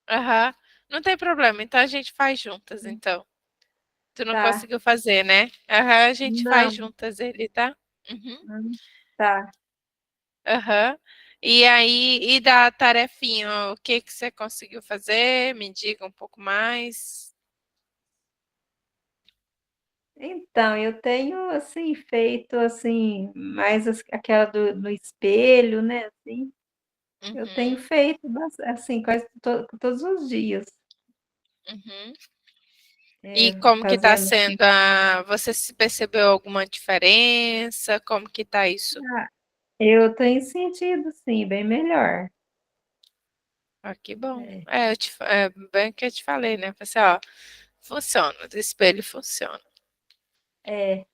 Aham. Não tem problema, então a gente faz juntas, então. Tu não Tá. conseguiu fazer, né? Aham, a gente faz Não. juntas ele, tá? Uhum. Tá. Aham. E aí, e da tarefinha, o que que você conseguiu fazer? Me diga um pouco mais. Então, eu tenho, assim, feito, assim, mais aquela no espelho, né, assim. Eu tenho Uhum, feito, assim, quase todos os dias, uhum. E como que tá fazendo. sendo você se percebeu alguma diferença? Como que tá isso? Ah, eu tenho sentido, sim, bem melhor. Ah, que bom. É, É bem que eu te falei, né? Falei assim, ó, funciona, o espelho funciona.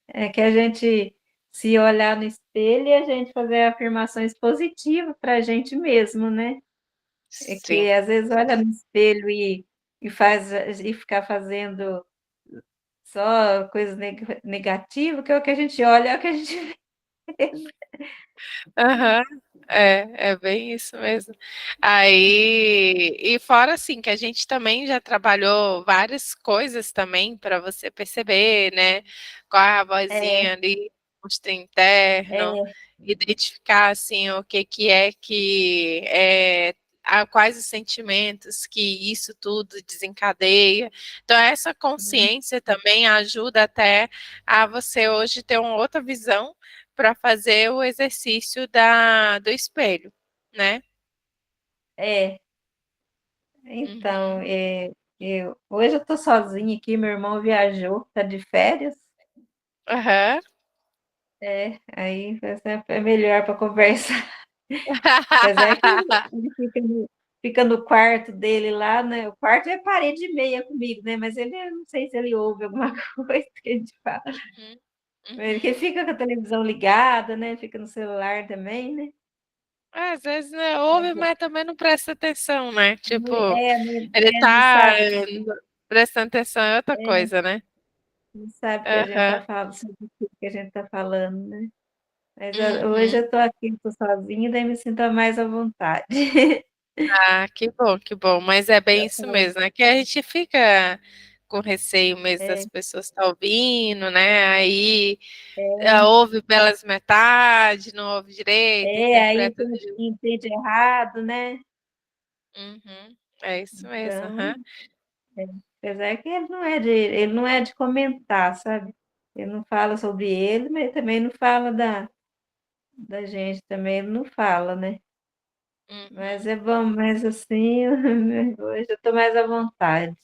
é que a gente se olhar no espelho e a gente fazer afirmações positivas para a gente mesmo, né? É Sim. que às vezes olha no espelho e faz e ficar fazendo só coisas negativas, que é o que a gente olha, é o que a gente vê. Aham. É bem isso mesmo. Aí, e fora assim, que a gente também já trabalhou várias coisas também para você perceber, né? Qual é a É, vozinha ali, monstro interno, é, identificar assim o que que quais os sentimentos que isso tudo desencadeia. Então, essa consciência também ajuda até a você hoje ter uma outra visão para fazer o exercício do espelho, né? é. Então, Uhum. hoje eu tô sozinha aqui, meu irmão viajou, tá de férias. Aham. Aí é melhor para conversar. Apesar que ele fica no quarto dele lá, né? O quarto é parede e meia comigo, né? Mas ele, eu não sei se ele ouve alguma coisa que a gente fala. Uhum. Ele Uhum. fica com a televisão ligada, né? Fica no celular também, né? Às vezes, né, ouve, Mas mas também não presta atenção, né? Tipo, ele não tá sabe, prestando atenção em outra coisa, né? não sabe que a gente está Aham. falando sobre o que a gente está falando, né? Mas hoje Uhum. eu estou aqui, estou sozinha, daí me sinto mais à vontade. Ah, que bom, que bom. Mas é bem isso mesmo, né? Que a gente fica com receio mesmo das É, pessoas estar ouvindo, né? Aí é, ouve pelas metade, não ouve direito, aí interpreta entende errado, né? Uhum. É isso mesmo, Então, aham. é, apesar que ele não é de comentar, sabe? Ele não fala sobre ele, mas também não fala da gente, também ele não fala, né? Mas Uhum. é bom, mas assim, hoje eu estou mais à vontade.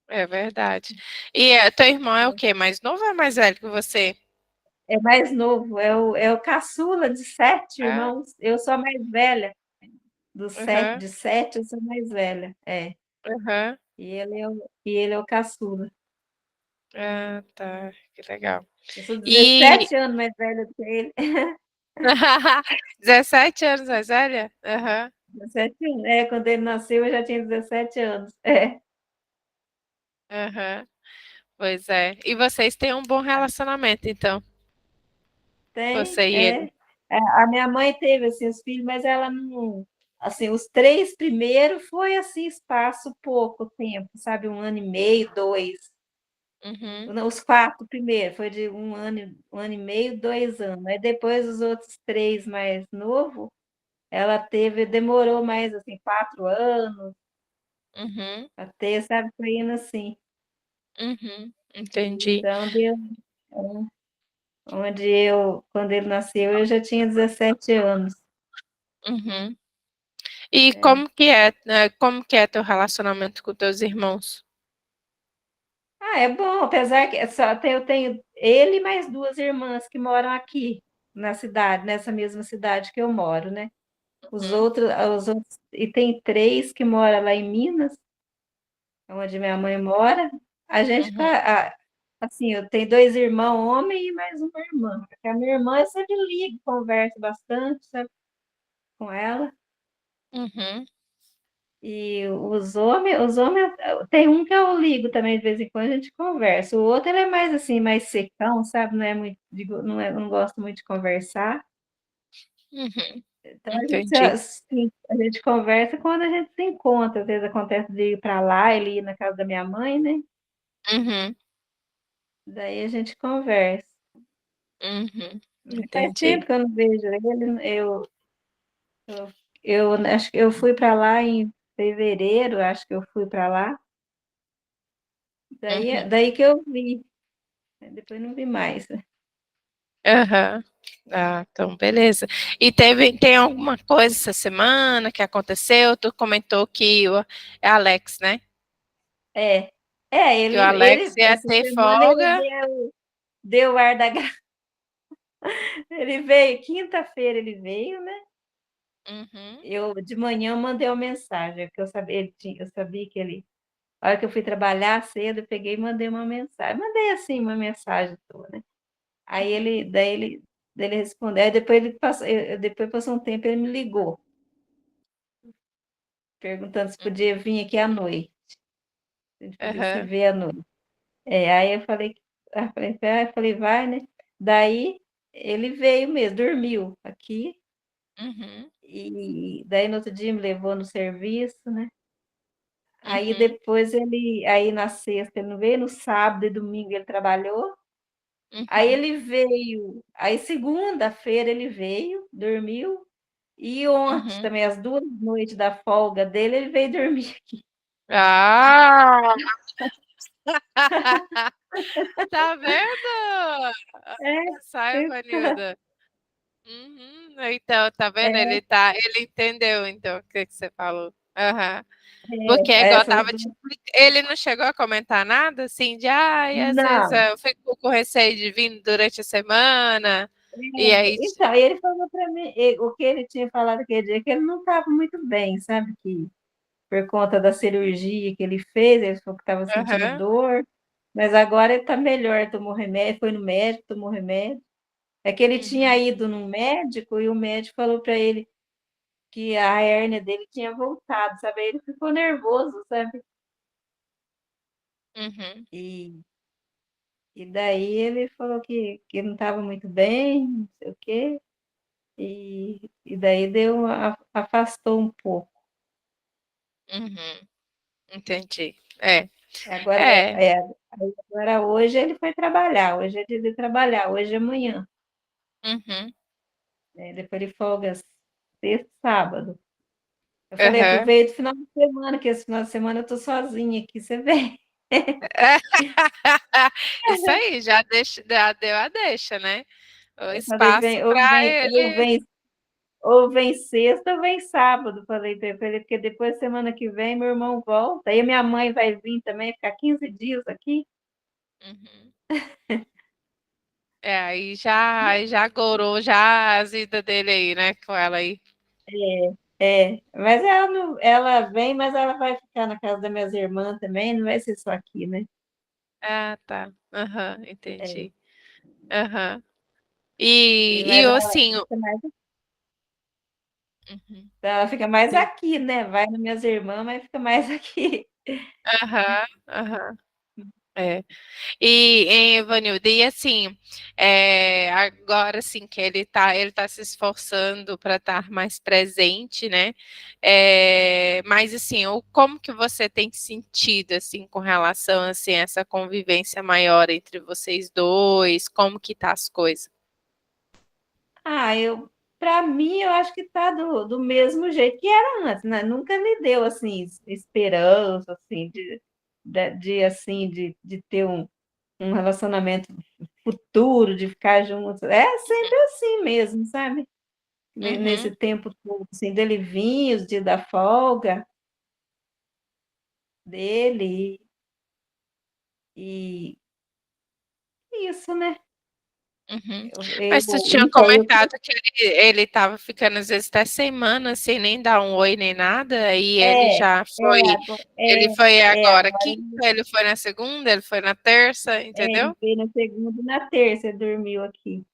É verdade. E teu irmão é o quê? Mais novo ou é mais velho que você? É mais novo, é o caçula de sete Ah, irmãos. Eu sou a mais velha. Dos sete, aham, de sete, eu sou a mais velha. aham. E ele é o caçula. Ah, tá. Que legal. Eu sou E 17 anos mais velha do que ele. 17 anos mais velha? Aham, 17 anos. Quando ele nasceu, eu já tinha 17 anos. aham. Pois é. E vocês têm um bom relacionamento, então, Tem, você e ele? A minha mãe teve assim os filhos, mas ela não, assim, os três primeiros foi assim espaço pouco tempo, sabe, 1 ano e meio, 2. Uhum, Não, os quatro primeiros foi de 1 ano e meio, 2 anos. Aí depois os outros três mais novos, ela demorou mais assim 4 anos uhum, até, sabe, foi indo assim. uhum. Entendi. Então deu, quando ele nasceu, eu já tinha 17 anos. Uhum. E É. como que é teu relacionamento com teus irmãos? É bom, apesar que eu tenho ele e mais duas irmãs que moram aqui na cidade, nessa mesma cidade que eu moro, né? Uhum, Os outros, e tem três que moram lá em Minas, onde minha mãe mora. A gente, uhum, assim, eu tenho dois irmãos homens e mais uma irmã. Porque a minha irmã eu sempre ligo, converso bastante, sabe, com ela. uhum. E os homens, tem um que eu ligo também de vez em quando a gente conversa. O outro ele é mais assim, mais secão, sabe? Não é muito, não gosto muito de conversar. Uhum. Então Entendi. a gente conversa quando a gente se encontra. Às vezes acontece de ir para lá, ele ir na casa da minha mãe, né? Uhum, Daí a gente conversa. uhum, Faz tempo entendi. que eu não vejo ele. Eu, eu acho que eu fui para lá em fevereiro, acho que eu fui para lá. Uhum, Daí que eu vi. Depois não vi mais. aham. Ah, então beleza. E tem alguma coisa essa semana que aconteceu? Tu comentou que é Alex, né? É, Que o Alex ia essa ter semana ele folga. deu o ar da graça. Ele veio, quinta-feira ele veio, né? Uhum, Eu de manhã mandei uma mensagem, porque eu sabia que ele, a hora que eu fui trabalhar cedo, eu peguei e mandei uma mensagem. Mandei assim uma mensagem toda, né? Aí uhum, daí ele respondeu, aí depois ele passou, depois passou um tempo, ele me ligou, perguntando se podia vir aqui à noite, se a gente podia se aham, ver à noite. Aí eu falei, vai, né? Daí ele veio mesmo, dormiu aqui, uhum, e daí no outro dia me levou no serviço, né? Aí uhum, depois aí na sexta ele não veio, no sábado e domingo ele trabalhou. Aí uhum, ele veio, aí segunda-feira ele veio, dormiu, e ontem uhum. também, às 2 noites da folga dele, ele veio dormir aqui. Ah! Tá vendo? É, Sai, Vanilda. Uhum. Então, tá vendo? é, Ele entendeu, então, o que que você falou. Aham. Porque, igual eu essas tava te duas. ele não chegou a comentar nada, assim, de, ai, às vezes Não. eu fico com receio de vir durante a semana, e aí, Então, ele falou para mim, o que ele tinha falado aquele dia, que ele não estava muito bem, sabe? Que por conta da cirurgia que ele fez, ele falou que estava sentindo aham, dor, mas agora ele está melhor, tomou remédio, foi no médico, tomou remédio. É que ele tinha uhum, ido num médico e o médico falou para ele que a hérnia dele tinha voltado, sabe? Aí ele ficou nervoso, sabe? uhum, E, e daí ele falou que não estava muito bem, não sei o quê, e daí afastou um pouco. uhum, entendi. É, Agora, é, agora hoje ele foi trabalhar, hoje é dia de trabalhar, hoje é amanhã, uhum, né? Depois ele folga sexta, sábado. Eu falei, aham. aproveita o final de semana, que esse final de semana eu tô sozinha aqui, você vem. Isso aí, já deu a deixa, né? O Eu falei, espaço para ele. ou vem sexta ou vem sábado, falei para ele, porque depois semana que vem meu irmão volta, aí minha mãe vai vir também, ficar 15 dias aqui. Uhum. É, aí já gorou já a vida dele aí, né, com ela aí. Mas ela vem, mas ela vai ficar na casa das minhas irmãs também, não vai ser só aqui, né? Ah, tá. Aham, É, entendi. Aham. E mas assim, uhum, ela fica mais sim. aqui, né? Vai nas minhas irmãs, mas fica mais aqui. Aham, aham. É. E, hein, Evanildo, e assim, agora assim que ele tá se esforçando para estar mais presente, né? Mas assim, como que você tem sentido assim com relação assim, a essa convivência maior entre vocês dois? Como que tá as coisas? Para mim, eu acho que tá do mesmo jeito que era antes, né? Nunca me deu, assim, esperança, assim, assim, de ter um relacionamento futuro, de ficar juntos. É sempre assim mesmo, sabe? Nesse Uhum, tempo todo, assim, dele vir, os dias da folga dele, e isso, né? uhum. Mas tu tinha Então, eu comentado que ele tava ficando às vezes até semana sem nem dar um oi nem nada, e ele É, já é, foi. agora, Ele foi agora agora quinta, ele foi na segunda, ele foi na terça, ele entendeu? veio na segunda e na terça, ele dormiu aqui.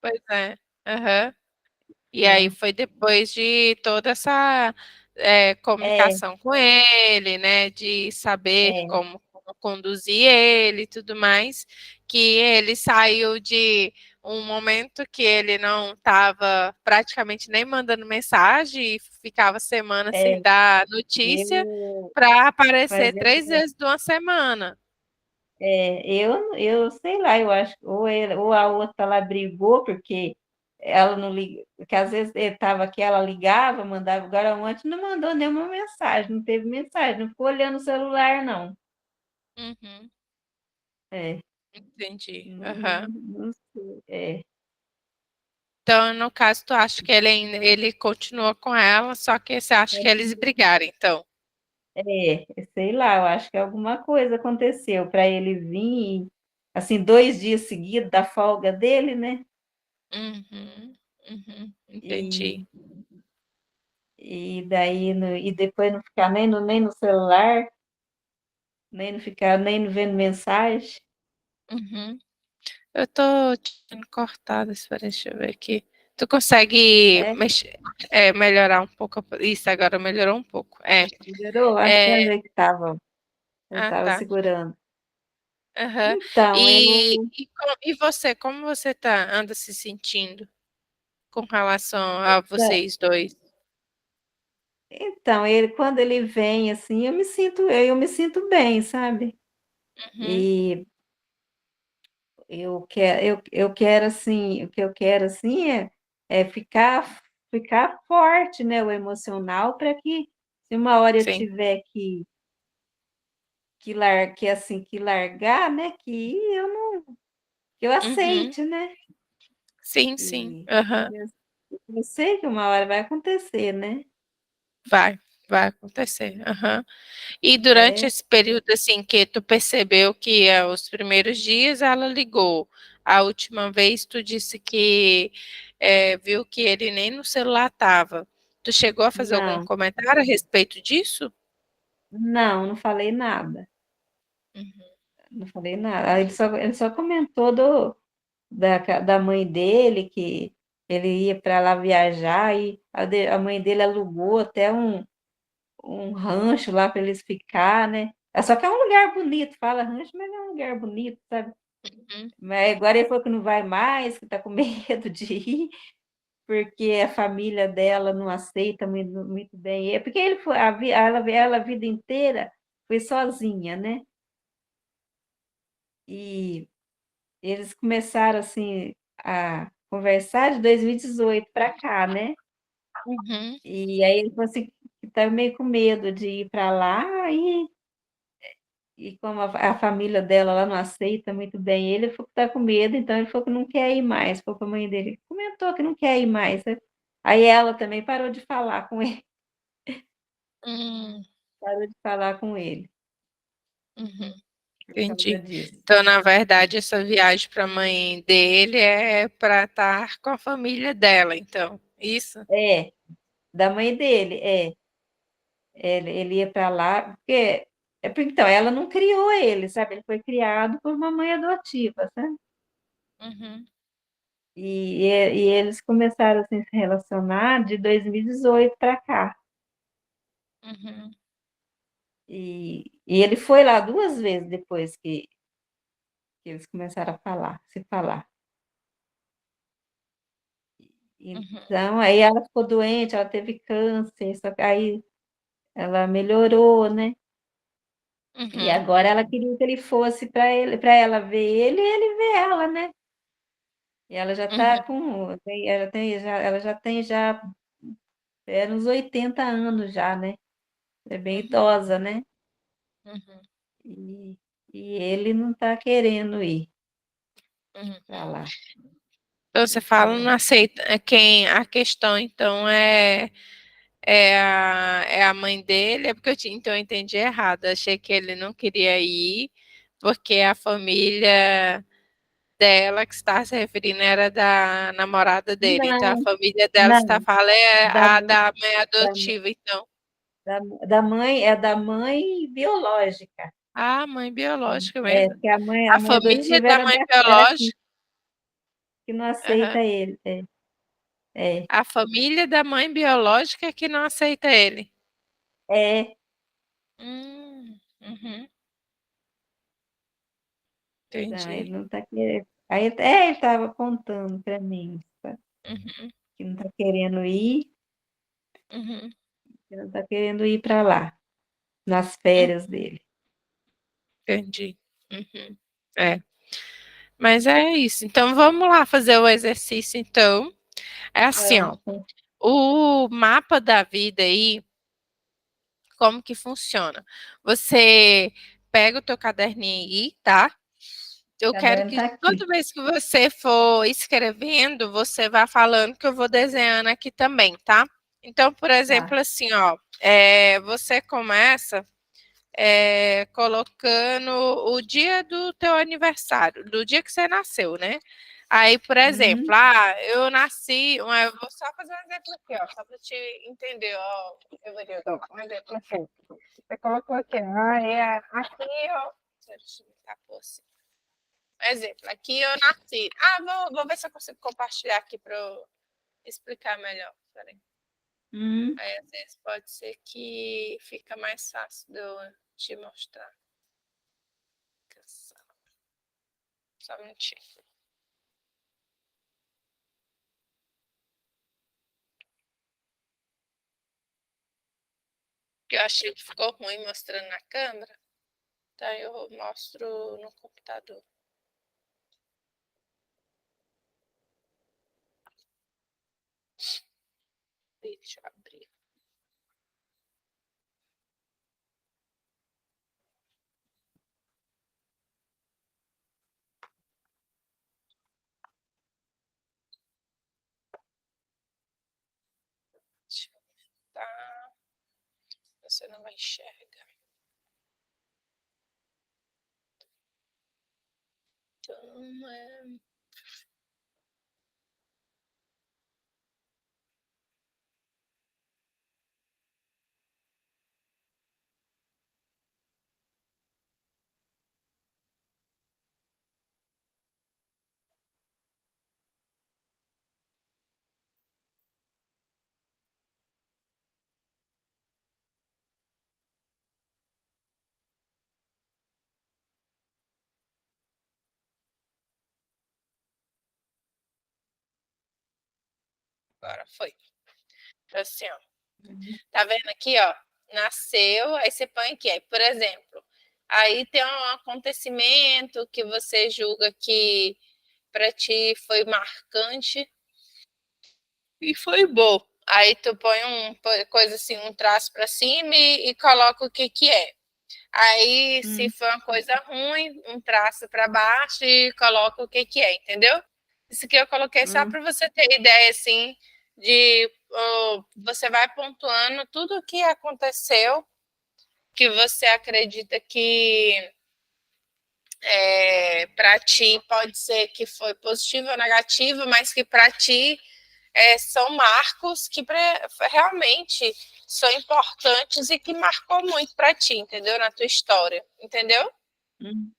Pois é. Aham. E aí Então, foi depois de toda essa é, comunicação com ele, né? De saber é, como conduzir ele e tudo mais, que ele saiu de um momento que ele não estava praticamente nem mandando mensagem e ficava semana sem É, dar notícia eu, para mas aparecer eu, 3 vezes de uma semana. eu sei lá, eu acho, ou a outra lá brigou, porque ela não liga, porque às vezes ele estava aqui, ela ligava, mandava, agora ontem não mandou nenhuma mensagem, não teve mensagem, não ficou olhando o celular, não. Uhum, É, entendi. não, Aham. não sei, Então, no caso, tu acha que ele continua com ela, só que você acha que eles brigaram, então? sei lá, eu acho que alguma coisa aconteceu para ele vir, assim, 2 dias seguidos da folga dele, né? Uhum, uhum, E, entendi. e daí, e depois não ficar nem no celular, nem não ficar nem vendo mensagem. Uhum. Eu tô te vendo cortada, espera, deixa eu ver aqui. Tu consegue É, melhorar um pouco? Isso, agora melhorou um pouco. melhorou? Acho que É, é que estava, eu ah, estava tá. segurando. Aham. Então, E você, como você anda se sentindo com relação a vocês dois? ele, quando ele vem, assim, eu me sinto bem, sabe? Uhum, E eu quero assim, o que eu quero assim é ficar forte, né, o emocional, para que se uma hora eu sim. tiver que largar, né, que eu Uhum, aceite, né? sim, sim. E Aham. eu sei que uma hora vai acontecer, né? Vai, vai acontecer. Aham. E durante É, esse período, assim, que tu percebeu que os primeiros dias ela ligou, a última vez tu disse que viu que ele nem no celular estava. Tu chegou a fazer algum não, comentário a respeito disso? não falei nada, Uhum, não falei nada. Aí ele só comentou da mãe dele, que ele ia para lá viajar e a mãe dele alugou até um rancho lá para eles ficar, né? Só que é um lugar bonito, fala rancho, mas é um lugar bonito, sabe? uhum, Mas agora ele falou que não vai mais, que está com medo de ir, porque a família dela não aceita muito bem. É porque ele foi, ela a vida inteira foi sozinha, né? E eles começaram assim a conversar de 2018 para cá, né? uhum, E aí ele falou assim que estava meio com medo de ir para lá e como a família dela lá não aceita muito bem ele falou que está com medo, então ele falou que não quer ir mais, falou para a mãe dele, comentou que não quer ir mais, né? Aí ela também parou de falar com ele, hum, parou de falar com ele uhum, por causa entendi. disso. Então, na verdade, essa viagem para a mãe dele é para estar com a família dela, então, isso? É, da mãe dele, ele ia para lá, então, ela não criou ele, sabe? Ele foi criado por uma mãe adotiva, sabe? Uhum, E eles começaram assim, a se relacionar de 2018 para cá. uhum, E ele foi lá 2 vezes depois que eles começaram a se falar. uhum, Então, aí ela ficou doente, ela teve câncer, só que aí ela melhorou, né? E uhum, agora ela queria que ele fosse para ela ver ele e ele ver ela, né? E ela já está uhum, com, ela já tem uns 80 anos já, né? É bem uhum, idosa, né? uhum, E, e ele não está querendo ir para uhum. lá. Então, você fala, não Então, aceita. A questão, então, é a mãe dele, é porque então eu entendi errado. Achei que ele não queria ir, porque a família dela que está se referindo era da namorada dele. Então, a não, família dela está não, falando é da, a da mãe da, adotiva, então. da mãe, é da mãe biológica. Ah, mãe biológica É, mesmo. porque a mãe, a A mãe família adotiva da era, mãe era aqui, biológica. que não Aham. aceita ele. É, A família da mãe biológica que não aceita ele. é, Uhum, não, ele entendi. não está querendo. Aí até ele estava contando para mim, tá? Uhum, Que não está querendo ir, uhum, que não está querendo ir para lá, nas uhum, férias dele. entendi. Uhum. É, mas é isso. Então vamos lá fazer o exercício, então. É assim, ó. Vamos. O mapa da vida aí, como que funciona? Você pega o teu caderninho aí, tá? O Eu quero caderno que está toda aqui. vez que você for escrevendo, você vá falando que eu vou desenhando aqui também, tá? Então, por exemplo, Tá. assim, ó, você começa colocando o dia do teu aniversário, do dia que você nasceu, né? Aí, por exemplo, Uhum. eu nasci, eu vou só fazer um exemplo aqui, ó, só para te entender, ó, eu vou dar um exemplo aqui. Você colocou aqui, aqui, ó, deixa eu tapar assim. Exemplo, aqui eu nasci. Vou ver se eu consigo compartilhar aqui para eu explicar melhor. Peraí. Uhum. Aí, às vezes, pode ser que fica mais fácil de eu te mostrar. Só um minutinho. Porque eu achei que ficou ruim mostrando na câmera. Então eu mostro no computador. Deixa eu abrir. Deixa eu tá. Você não vai enxergar. Então, agora foi. Então, assim, ó. Uhum. Tá vendo aqui, ó? Nasceu, aí você põe aqui. Aí, por exemplo, aí tem um acontecimento que você julga que para ti foi marcante e foi bom. Aí tu põe coisa assim, um traço para cima e coloca o que que é. Aí, se Uhum. for uma coisa ruim, um traço para baixo e coloca o que que é, entendeu? Isso aqui eu coloquei só Uhum. para você ter ideia, assim, de você vai pontuando tudo o que aconteceu, que você acredita que para ti pode ser que foi positivo ou negativo, mas que para ti são marcos que realmente são importantes e que marcou muito para ti, entendeu? Na tua história, entendeu? Uhum.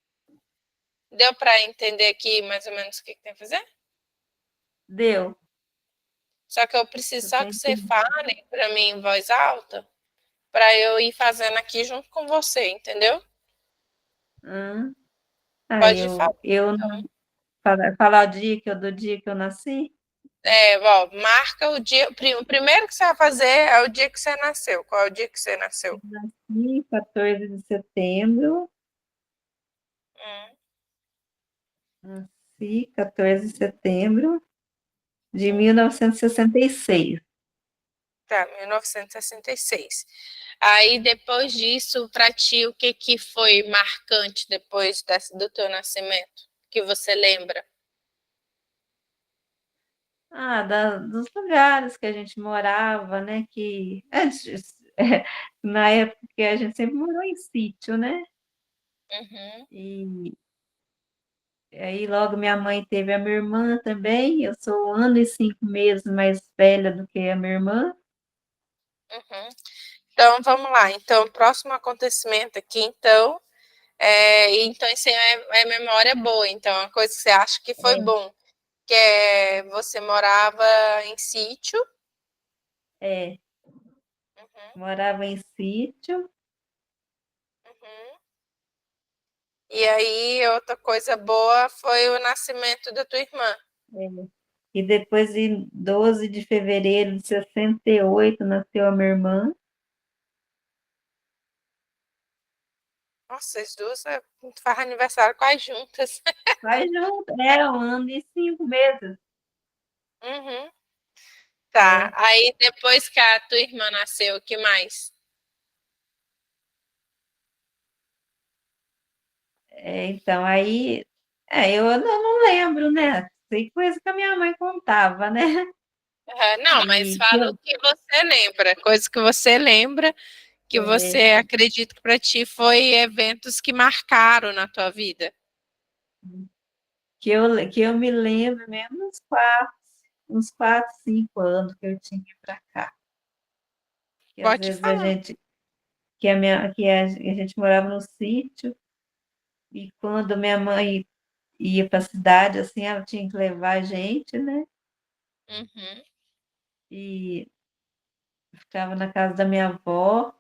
Deu para entender aqui mais ou menos o que tem que fazer? Deu. Só que eu preciso Eu só tô que você entendendo. fale para mim em voz alta, para eu ir fazendo aqui junto com você, entendeu? Uhum. Ah, Pode falar. eu não falar do dia que eu nasci? Marca o dia. O primeiro que você vai fazer é o dia que você nasceu. Qual é o dia que você nasceu? Eu nasci 14 de setembro. Hum, Nasci 14 de setembro de hum. 1966. Tá, 1966. Aí depois disso, para ti, o que que foi marcante depois do teu nascimento? Que você lembra? Ah, dos lugares que a gente morava, né? Que antes, na época que a gente sempre morou em sítio, né? Uhum, E aí logo minha mãe teve a minha irmã também. Eu sou 1 ano e 5 meses mais velha do que a minha irmã. uhum. Então, vamos lá. Então, próximo acontecimento aqui, então, então isso aí é memória boa. Então, é uma coisa que você acha que foi É, bom, que você morava em sítio. é, Uhum, morava em sítio. uhum. E aí, outra coisa boa foi o nascimento da tua irmã. É. E depois, em 12 de fevereiro de 68, nasceu a minha irmã. Nossa, as duas faz aniversário quase juntas. Vai junto, 1 ano e 5 meses. Uhum. Tá. É, Aí depois que a tua irmã nasceu, o que mais? então, aí, eu não lembro, né? Sei coisa que a minha mãe contava, né? Não, mas E fala o que você lembra, coisa que você lembra, que é, você acredita que para ti foi eventos que marcaram na tua vida. que eu me lembro mesmo uns quatro, 5 anos que eu tinha para cá. Que às Pode vezes a falar. gente, que a gente morava no sítio, e quando minha mãe ia para a cidade, assim, ela tinha que levar a gente, né? Uhum, E ficava na casa da minha avó.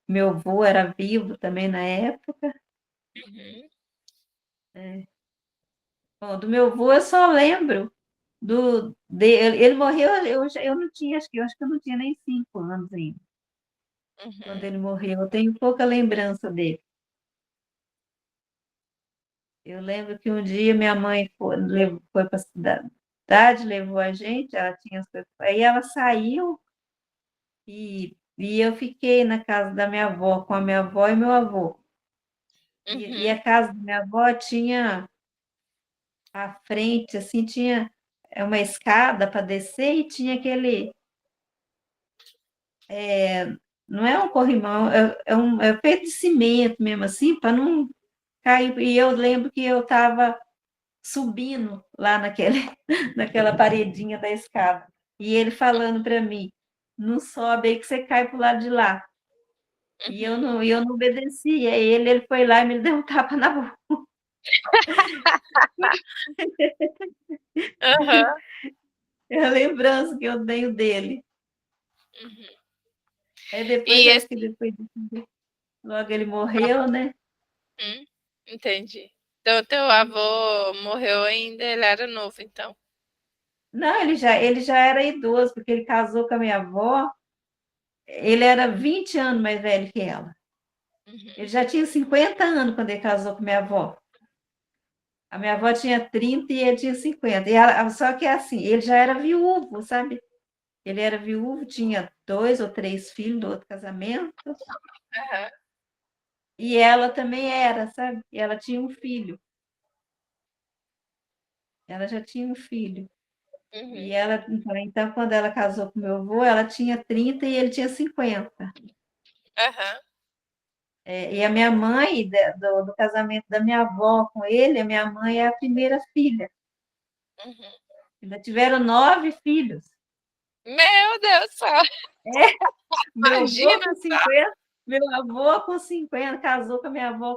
Meu avô era vivo também na época. uhum, É. Bom, do meu avô eu só lembro ele morreu, eu não tinha, acho que eu não tinha nem 5 anos ainda, quando uhum, ele morreu. Eu tenho pouca lembrança dele. Eu lembro que um dia minha mãe foi para a cidade, levou a gente, ela tinha as coisas, aí ela saiu e eu fiquei na casa da minha avó, com a minha avó e meu avô. E uhum, a casa da minha avó tinha à frente, assim, tinha uma escada para descer e tinha aquele. Não é um corrimão, é feito de cimento mesmo, assim, para não cair. E eu lembro que eu estava subindo lá naquela paredinha da escada. E ele falando para mim: não sobe aí que você cai para o lado de lá. uhum. E eu não obedeci. Aí ele foi lá e me deu um tapa na boca. Aham, É a lembrança que eu tenho dele. uhum. Aí depois, E acho que assim, depois logo ele morreu, né? entendi. Então, teu avô morreu ainda, ele era novo, então. Não, ele já era idoso, porque ele casou com a minha avó. Ele era 20 anos mais velho que ela. Ele Uhum, já tinha 50 anos quando ele casou com minha avó. A minha avó tinha 30 e ele tinha 50. Só que assim, ele já era viúvo, sabe? Ele era viúvo, tinha 2 ou 3 filhos do outro casamento, aham, e ela também era, sabe? E ela tinha um filho. Ela já tinha um filho. E uhum, ela, então, quando ela casou com meu avô, ela tinha 30 e ele tinha 50. aham, E a minha mãe, do casamento da minha avó com ele, a minha mãe é a primeira filha. uhum. Ainda tiveram 9 filhos. Meu Deus do céu, Meu avô imagina com só. 50, meu avô com 50 casou com a minha avó,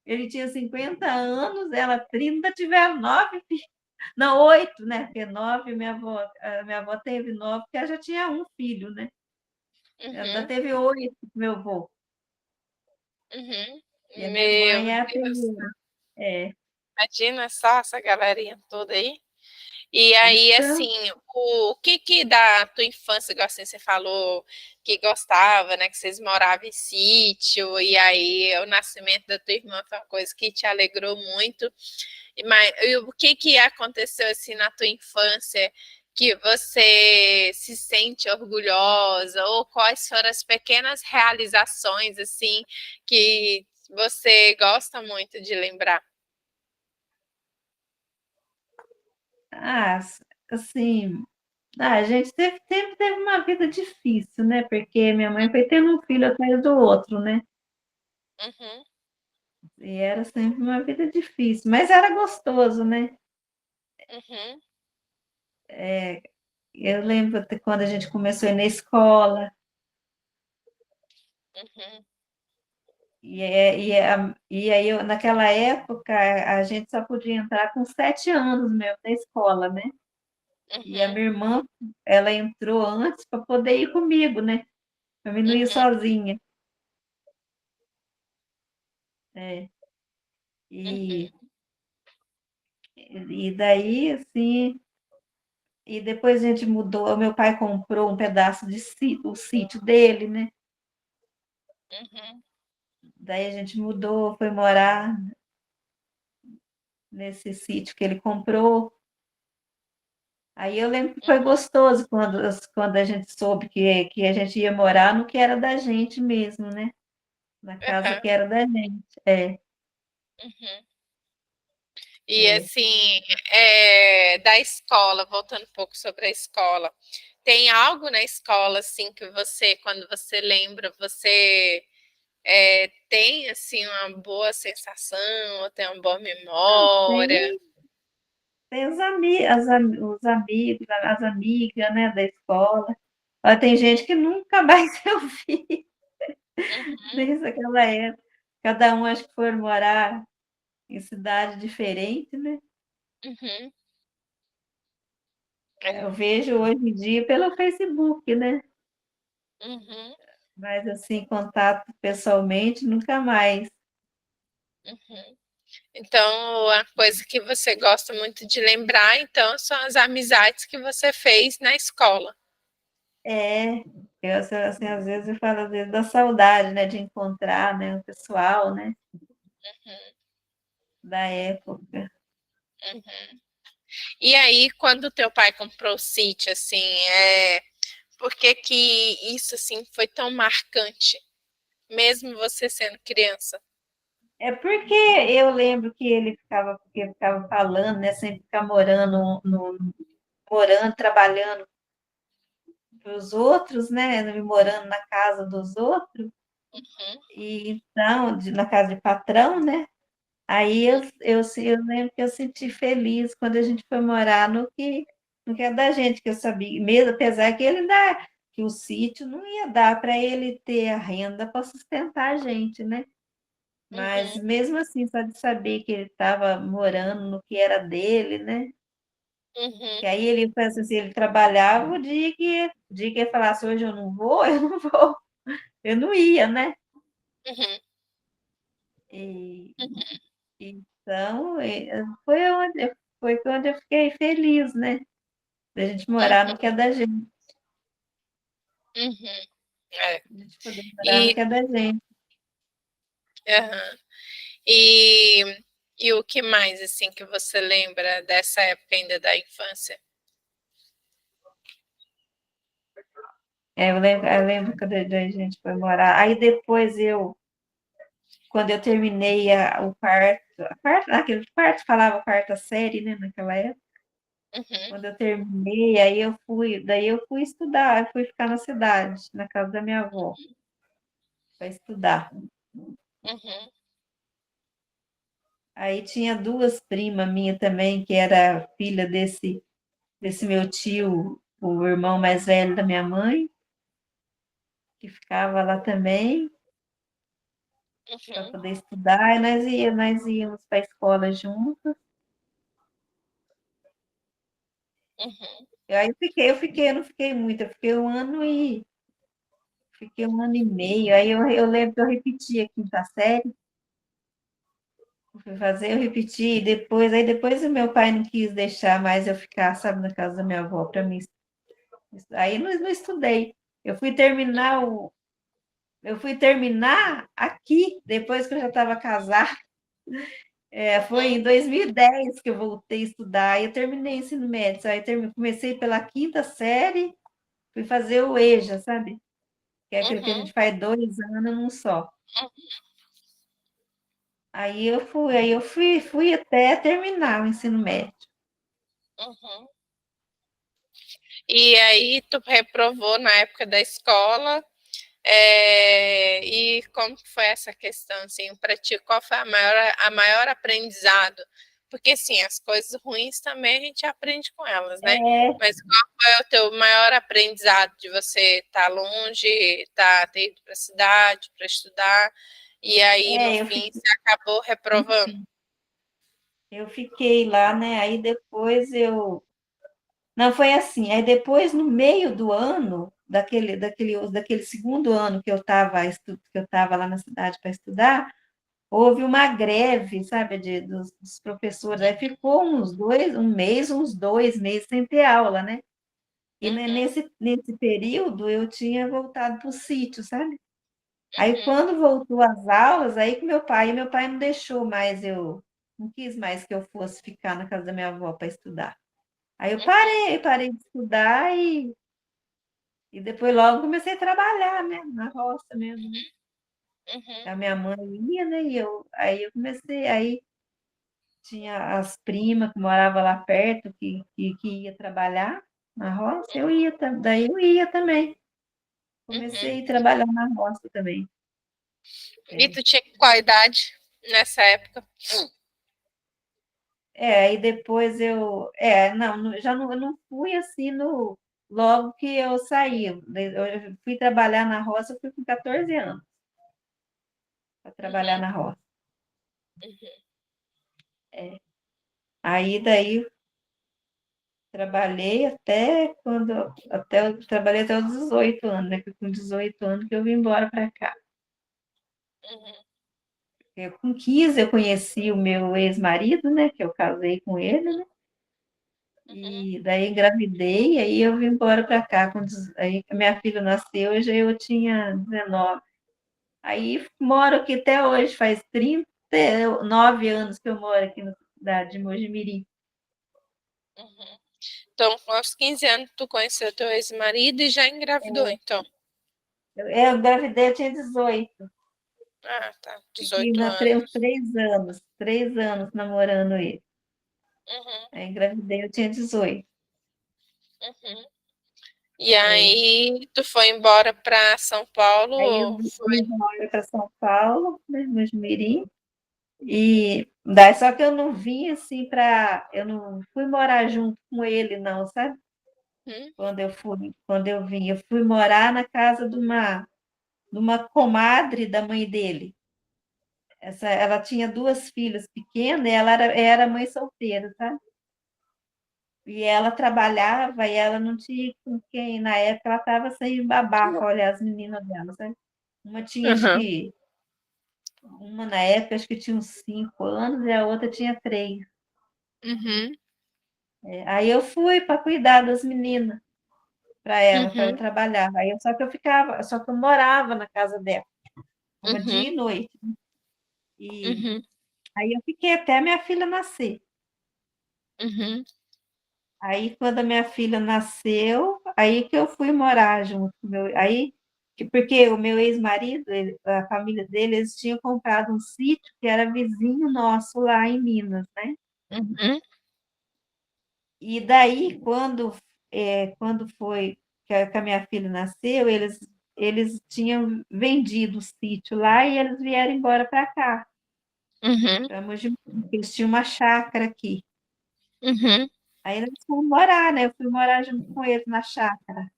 ele tinha 50 anos, ela 30, tiveram 9 filhos. Não, 8, né? Porque 9, a minha avó teve 9, porque ela já tinha um filho, né? Ela ainda Uhum, teve 8, meu avô. uhum. E a minha Meu mãe é a Deus, primeira. É. imagina só essa galerinha toda aí. E aí, Então, assim, o que que da tua infância, igual assim, você falou que gostava, né, que vocês moravam em sítio, e aí o nascimento da tua irmã foi uma coisa que te alegrou muito. Mas e o que que aconteceu, assim, na tua infância que você se sente orgulhosa, ou quais foram as pequenas realizações, assim, que você gosta muito de lembrar? ah, assim, a gente sempre teve uma vida difícil, né? Porque minha mãe foi tendo um filho atrás do outro, né? Uhum, E era sempre uma vida difícil, mas era gostoso, né? uhum, Eu lembro até quando a gente começou a ir na escola, uhum, e aí naquela época a gente só podia entrar com 7 anos mesmo na escola, né? E a uhum, minha irmã, ela entrou antes para poder ir comigo, né? Para mim não ir uhum. sozinha. É. E, e daí, assim, e depois a gente mudou. O meu pai comprou um pedaço de o sítio dele, né? uhum, Daí a gente mudou, foi morar nesse sítio que ele comprou. Aí eu lembro que foi uhum, gostoso quando a gente soube que a gente ia morar no que era da gente mesmo, né? Na casa aham, que era da gente. É, uhum. E é. assim, da escola, voltando um pouco sobre a escola, tem algo na escola assim que você, quando você lembra, você tem assim uma boa sensação, ou tem uma boa Não, memória? tem os amigos, as amigas, né, da escola. Ó, tem gente que nunca mais eu vi Uhum, desde aquela época. Cada um acho que foi morar em cidade diferente, né? uhum, Eu é, vejo hoje em dia pelo Facebook, né? uhum, Mas assim, contato pessoalmente, nunca mais. uhum. Então, a coisa que você gosta muito de lembrar, então, são as amizades que você fez na escola. É, eu, assim, às vezes eu falo às vezes, da saudade, né, de encontrar, né, o pessoal, né, da época. Uhum. E aí, quando o teu pai comprou o sítio, assim, por que que isso, assim, foi tão marcante, mesmo você sendo criança? É porque eu lembro que ele ficava falando, né, sempre ficar morando, morando, trabalhando para os outros, né, morando na casa dos outros, Uhum, e então, na casa de patrão, né, aí eu lembro que eu senti feliz quando a gente foi morar no que é da gente, que eu sabia, mesmo apesar que ele dá, que o sítio não ia dar para ele ter a renda para sustentar a gente, né? Mas uhum, mesmo assim, só de saber que ele estava morando no que era dele, né? Que uhum, aí ele pensa assim, ele trabalhava o dia que ele falasse hoje eu não vou, eu não vou, eu não ia, né? uhum, E, uhum, então, foi onde eu fiquei feliz, né? Da gente morar no que é uhum, da gente, uhum. É. a gente poder morar no E, que é da gente. aham. E, e o que mais, assim, que você lembra dessa época ainda da infância? Eu lembro quando a gente foi morar. Aí depois quando eu terminei aquele quarto falava quarta série, né, naquela época. Uhum, Quando eu terminei, daí eu fui estudar, eu fui ficar na cidade, na casa da minha avó, para estudar. uhum, Aí tinha duas primas minhas também, que era filha desse meu tio, o irmão mais velho da minha mãe, que ficava lá também para uhum, poder estudar, e nós íamos para a escola juntos. uhum, Aí eu não fiquei muito, eu fiquei um ano e meio. Aí eu lembro que eu repeti a quinta série, fui fazer, eu repeti, aí depois o meu pai não quis deixar mais eu ficar, sabe, na casa da minha avó para mim. Aí não estudei. Eu fui terminar eu fui terminar aqui, depois que eu já estava casada. Foi em uhum, 2010 que eu voltei a estudar. Aí eu terminei o ensino médio. Aí comecei pela quinta série, fui fazer o EJA, sabe? Que é aquilo que a uhum, gente faz 2 anos num só. Aí eu fui até terminar o ensino médio. uhum. E aí tu reprovou na época da escola, e como que foi essa questão, assim, para ti, qual foi a maior aprendizado? Porque, assim, as coisas ruins também a gente aprende com elas, né? É, Mas qual foi o teu maior aprendizado de você estar longe, ter ido para a cidade para estudar, e aí, no eu fim, fiquei, você acabou reprovando? eu fiquei lá, né? Aí depois eu. Não, foi assim. Aí depois, no meio do ano, daquele segundo ano que eu estava lá na cidade para estudar, houve uma greve, sabe, dos professores. Aí ficou um mês, uns 2 meses sem ter aula, né? E Uhum, nesse período eu tinha voltado para o sítio, sabe? Aí uhum, quando voltou às aulas, aí que meu pai não deixou mais não quis mais que eu fosse ficar na casa da minha avó para estudar. Aí eu uhum, parei de estudar e depois logo comecei a trabalhar, né, na roça mesmo, né? uhum, A minha mãe ia, né, aí eu comecei, aí tinha as primas que moravam lá perto, que ia trabalhar na roça, daí eu ia também. uhum. Comecei a trabalhar na roça também. E É. tu tinha qual idade nessa época? Aí depois não, eu não fui assim logo que eu saí. Eu fui trabalhar na roça, eu fui com 14 anos para trabalhar Uhum, na roça. uhum, Aí daí trabalhei até os 18 anos, né? Que com 18 anos que eu vim embora para cá. uhum, Com 15 eu conheci o meu ex-marido, né? Que eu casei com ele, né? uhum, E daí engravidei, aí eu vim embora para cá. Aí a minha filha nasceu, e já eu tinha 19. Aí moro aqui até hoje, faz 39 anos que eu moro aqui na cidade de Mojimirim. uhum. Então, aos 15 anos, tu conheceu teu ex-marido e já engravidou, então. Eu engravidei, eu tinha 18. Ah, tá. Fiquei 18 uns anos. 3 anos namorando ele. Uhum, Aí engravidei, eu tinha 18. uhum. E É. aí, tu foi embora para São Paulo Aí eu ou foi? vim embora para São Paulo, né, Mojimirim, e daí só que eu não vim assim eu não fui morar junto com ele não, sabe? Hum, Quando eu vim, eu fui morar na casa de uma comadre da mãe dele. Ela tinha duas filhas pequenas e ela era mãe solteira, tá? E ela trabalhava e ela não tinha com quem, na época ela estava sem babá para olhar as meninas dela, sabe? Uma tinha, acho uhum, que, uma na época, acho que tinha uns 5 anos e a outra tinha 3. uhum, Aí eu fui para cuidar das meninas para ela, para eu uhum, trabalhar. Só que eu morava na casa dela, uma dia uhum, e noite. E uhum, aí eu fiquei até a minha filha nascer. uhum, Aí, quando a minha filha nasceu, aí que eu fui morar junto com porque o meu ex-marido, a família dele, eles tinham comprado um sítio que era vizinho nosso lá em Minas, né? uhum, E daí, quando foi que a minha filha nasceu, eles tinham vendido o sítio lá e eles vieram embora para cá, uhum, para Mogi Mirim, porque eles tinham uma chácara aqui. uhum, Aí eles foram morar, né? Eu fui morar junto com eles na chácara.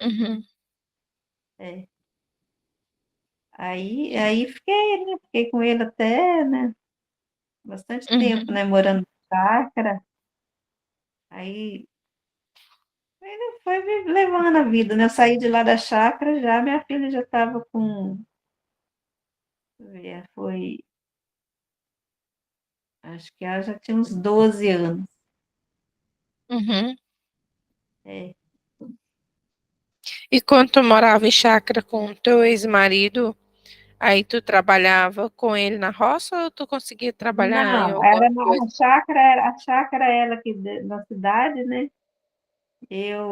uhum, É. Aí fiquei, né? Fiquei com ele até, né? Bastante tempo, uhum, né? Morando na chácara. Aí ele foi levando a vida, né? Eu saí de lá da chácara, já minha filha já estava com, deixa eu ver, acho que ela já tinha uns 12 anos. uhum. É. E quando tu morava em chácara com teu ex-marido, aí tu trabalhava com ele na roça ou tu conseguia trabalhar em Não, alguma coisa? a chácara era aqui na cidade, né?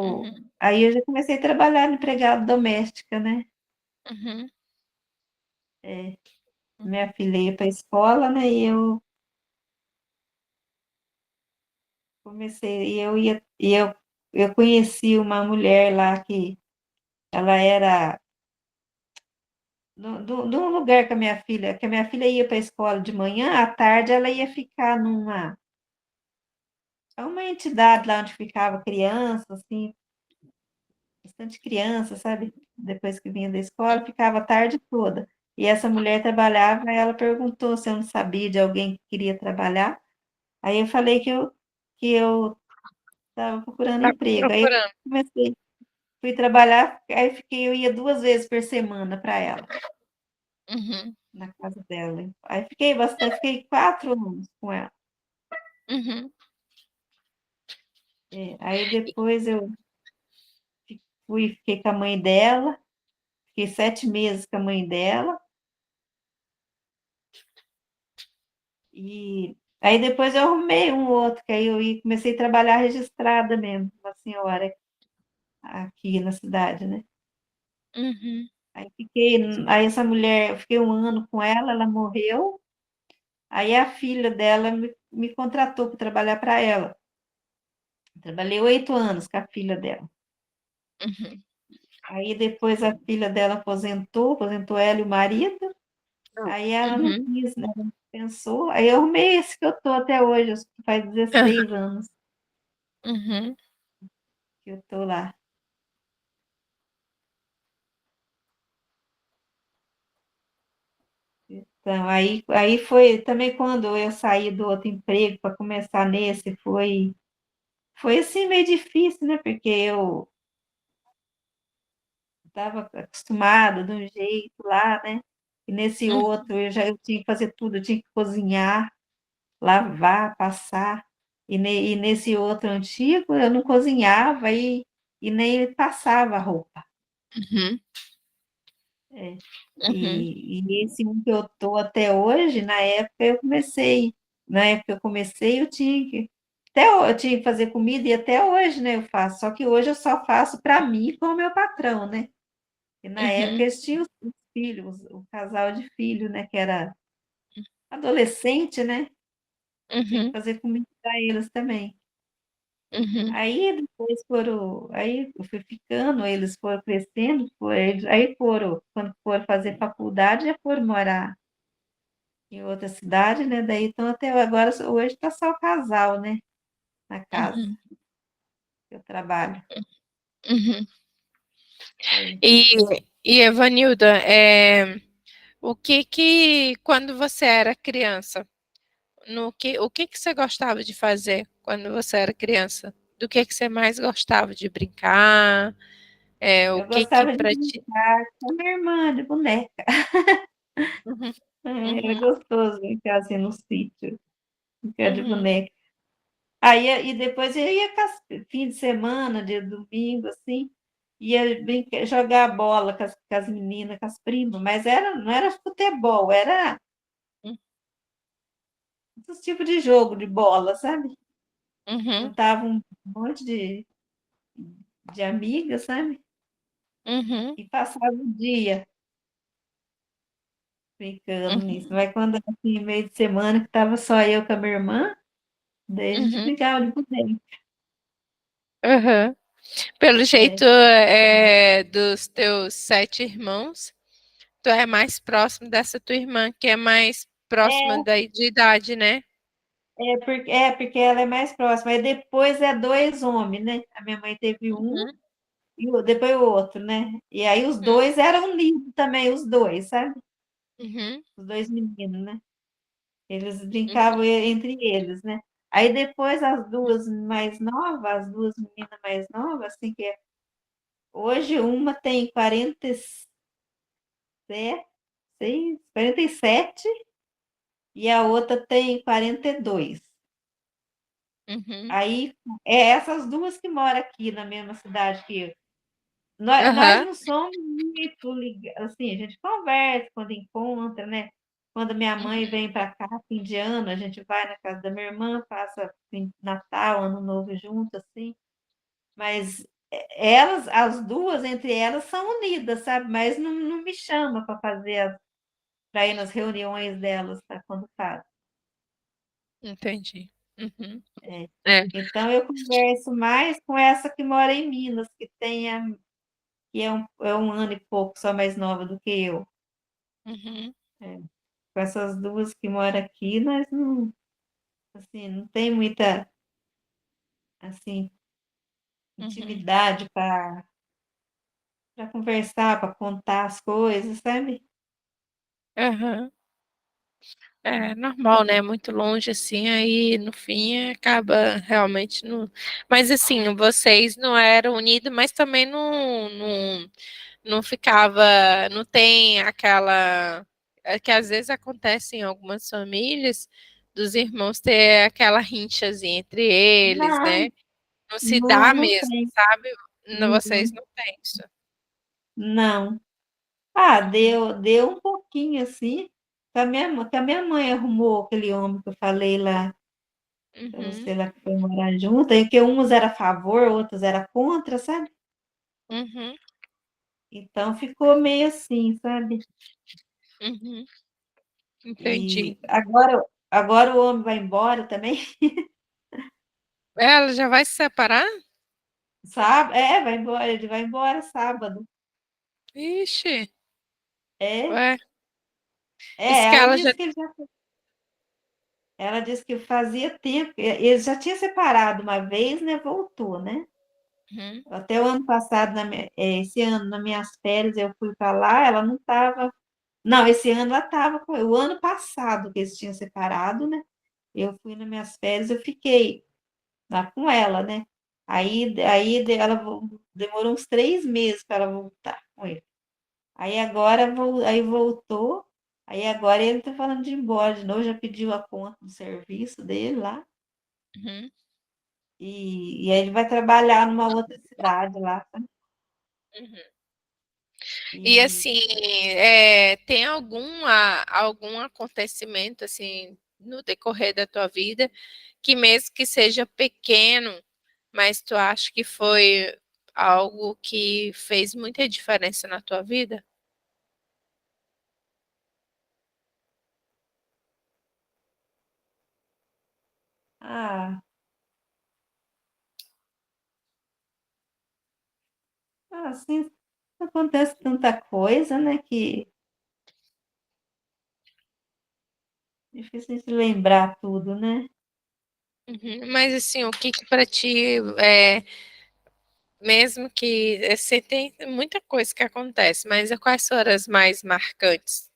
Uhum, Aí eu já comecei a trabalhar de empregada doméstica, né? uhum, É, uhum, minha filha ia para a escola, né? E eu comecei, eu conheci uma mulher lá que ela era de um lugar que a minha filha ia para a escola de manhã, à tarde ela ia ficar uma entidade lá onde ficava criança, assim, bastante criança, sabe? Depois que vinha da escola, ficava a tarde toda. E essa mulher trabalhava, e ela perguntou se eu não sabia de alguém que queria trabalhar. Aí eu falei que eu estava procurando tá emprego. Aí eu procurando. comecei, fui trabalhar, aí eu ia 2 vezes por semana para ela. Uhum. na casa dela. Aí fiquei bastante, fiquei 4 anos com ela. Uhum. Aí depois eu fiquei com a mãe dela, fiquei 7 meses com a mãe dela, e aí depois eu arrumei um outro, que aí comecei a trabalhar registrada mesmo, uma senhora aqui na cidade, né? Uhum. Aí essa mulher, eu fiquei um ano com ela, ela morreu, aí a filha dela me contratou para trabalhar para ela. Trabalhei 8 anos com a filha dela. Uhum. Aí depois a filha dela aposentou ela e o marido. Aí ela não Uhum. quis, né? Ela pensou. Aí eu arrumei esse que eu tô até hoje, acho que faz 16 anos Uhum. que eu tô lá. Então, aí foi também quando eu saí do outro emprego para começar nesse, foi assim meio difícil, né? Porque eu estava acostumada de um jeito lá, né? E nesse Uhum. outro eu tinha que fazer tudo, eu tinha que cozinhar, lavar, passar. E nesse outro antigo eu não cozinhava e nem passava roupa. Uhum. É. Uhum. E esse um que eu tô até hoje, na época eu tinha eu tinha que fazer comida e até hoje, né, eu faço. Só que hoje eu só faço para mim e com o meu patrão, né? E na época Uhum. eles tinham os filhos, o casal de filho, né, que era adolescente, né? Tinha que Uhum. fazer comida para eles também. Uhum. Aí eu fui ficando, eles foram crescendo, aí quando foram fazer faculdade, já foram morar em outra cidade, né? Daí então até agora, hoje está só o casal, né? Na casa Uhum. que eu trabalho. Uhum. É. E, Evanilda, quando você era criança, o que que você gostava de fazer quando você era criança? Do que você mais gostava de brincar? O Eu que gostava de para ti? brincar com a minha irmã de boneca. Uhum. Era Uhum. gostoso brincar assim no sítio, brincar de Uhum. boneca. E depois eu ia fim de semana, de domingo, assim, ia jogar bola com as meninas, com as primas, mas não era futebol, era esse tipo de jogo de bola, sabe? Uhum. Juntava um monte de amigas, sabe? Uhum. E passava o dia brincando nisso. Uhum. Mas quando era assim, meio de semana, que estava só eu com a minha irmã, daí a gente Uhum. brincava de boneca. Uhum. Pelo jeito, É, dos teus 7 irmãos, tu é mais próximo dessa tua irmã, que é mais próxima de idade, né? porque ela é mais próxima. Aí depois é 2 homens, né? A minha mãe teve um Uhum. e depois o outro, né? E aí os Uhum. dois eram lindos também, os dois, sabe? Uhum. Os dois meninos, né? Eles brincavam Uhum. entre eles, né? Aí depois as duas meninas mais novas, assim, hoje uma tem 47 e a outra tem 42. Uhum. Aí é essas duas que moram aqui na mesma cidade que eu. Nós Aham. não somos muito ligados, assim, a gente conversa quando encontra, né? Quando minha mãe Uhum. vem para cá, fim de ano, a gente vai na casa da minha irmã, passa Natal, Ano Novo junto, assim. Mas as duas, entre elas, são unidas, sabe? Mas não me chama para ir nas reuniões delas, tá? Quando faz. Entendi. Uhum. É. É. Então, eu converso mais com essa que mora em Minas, que é um ano e pouco só mais nova do que eu. Uhum. É. Com essas duas que moram aqui, nós não, assim, não tem muita, assim, Uhum. intimidade para conversar, para contar as coisas, sabe? Aham. É normal, né? Muito longe assim, aí no fim acaba realmente no. Mas assim, vocês não eram unidos, mas também não ficava, não tem aquela. é que às vezes acontece em algumas famílias dos irmãos ter aquela rinchazinha entre eles, Não, né? Não se não, dá não mesmo, tem. sabe? Vocês Não, não têm isso. não. Ah, Uhum, deu um pouquinho assim. Que a minha mãe arrumou aquele homem que eu falei lá, pra uhum, você lá que foi morar junto, aí que uns era a favor, outros era contra, sabe? uhum, Então ficou meio assim, sabe? uhum. E Entendi. agora o homem vai embora também, Ela já vai se separar? sabe? É, vai embora, ele vai embora sábado. Ixi, É, ué. Isso é, que ela já. ela disse que fazia tempo, eles já tinham separado uma vez, né? Voltou, né? Uhum, Até o ano passado, esse ano, nas minhas férias, eu fui para lá, ela não estava. Não, esse ano ela estava com. O ano passado que eles tinham separado, né? Eu fui nas minhas férias, eu fiquei lá com ela, né? Ela demorou uns 3 meses para ela voltar com ele. Aí agora aí voltou, aí agora ele está falando de ir embora de novo, já pediu a conta do serviço dele lá, uhum, e aí ele vai trabalhar numa outra cidade lá, sabe? uhum. E E assim, tem algum acontecimento assim no decorrer da tua vida que mesmo que seja pequeno, mas tu acha que foi algo que fez muita diferença na tua vida? ah, assim, acontece tanta coisa, né, que é difícil de lembrar tudo, né? Uhum. Mas assim, o que que para ti mesmo que assim, tem muita coisa que acontece, mas quais foram as mais marcantes?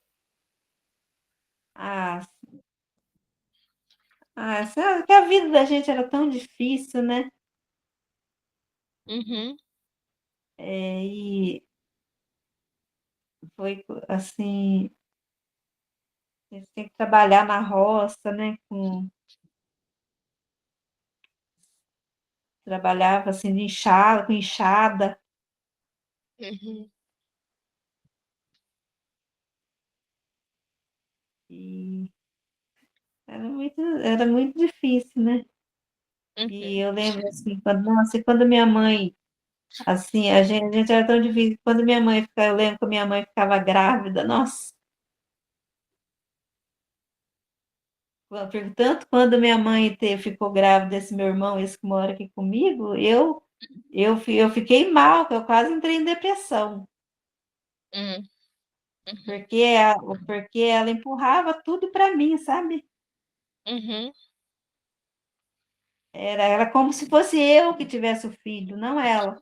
Ah, que a vida da gente era tão difícil, né? Uhum, E foi assim, a gente tem que trabalhar na roça, né? Trabalhava assim de enxada, com enxada, uhum, e era muito difícil, né? E uhum, eu lembro assim, quando minha mãe, assim, a gente era tão difícil, quando minha mãe ficava, eu lembro que minha mãe ficava grávida, nossa, tanto quando minha mãe ficou grávida desse meu irmão, esse que mora aqui comigo, eu fiquei mal, que eu quase entrei em depressão, uhum, uhum, porque, porque ela empurrava tudo para mim, sabe? uhum, Era como se fosse eu que tivesse o filho, não ela.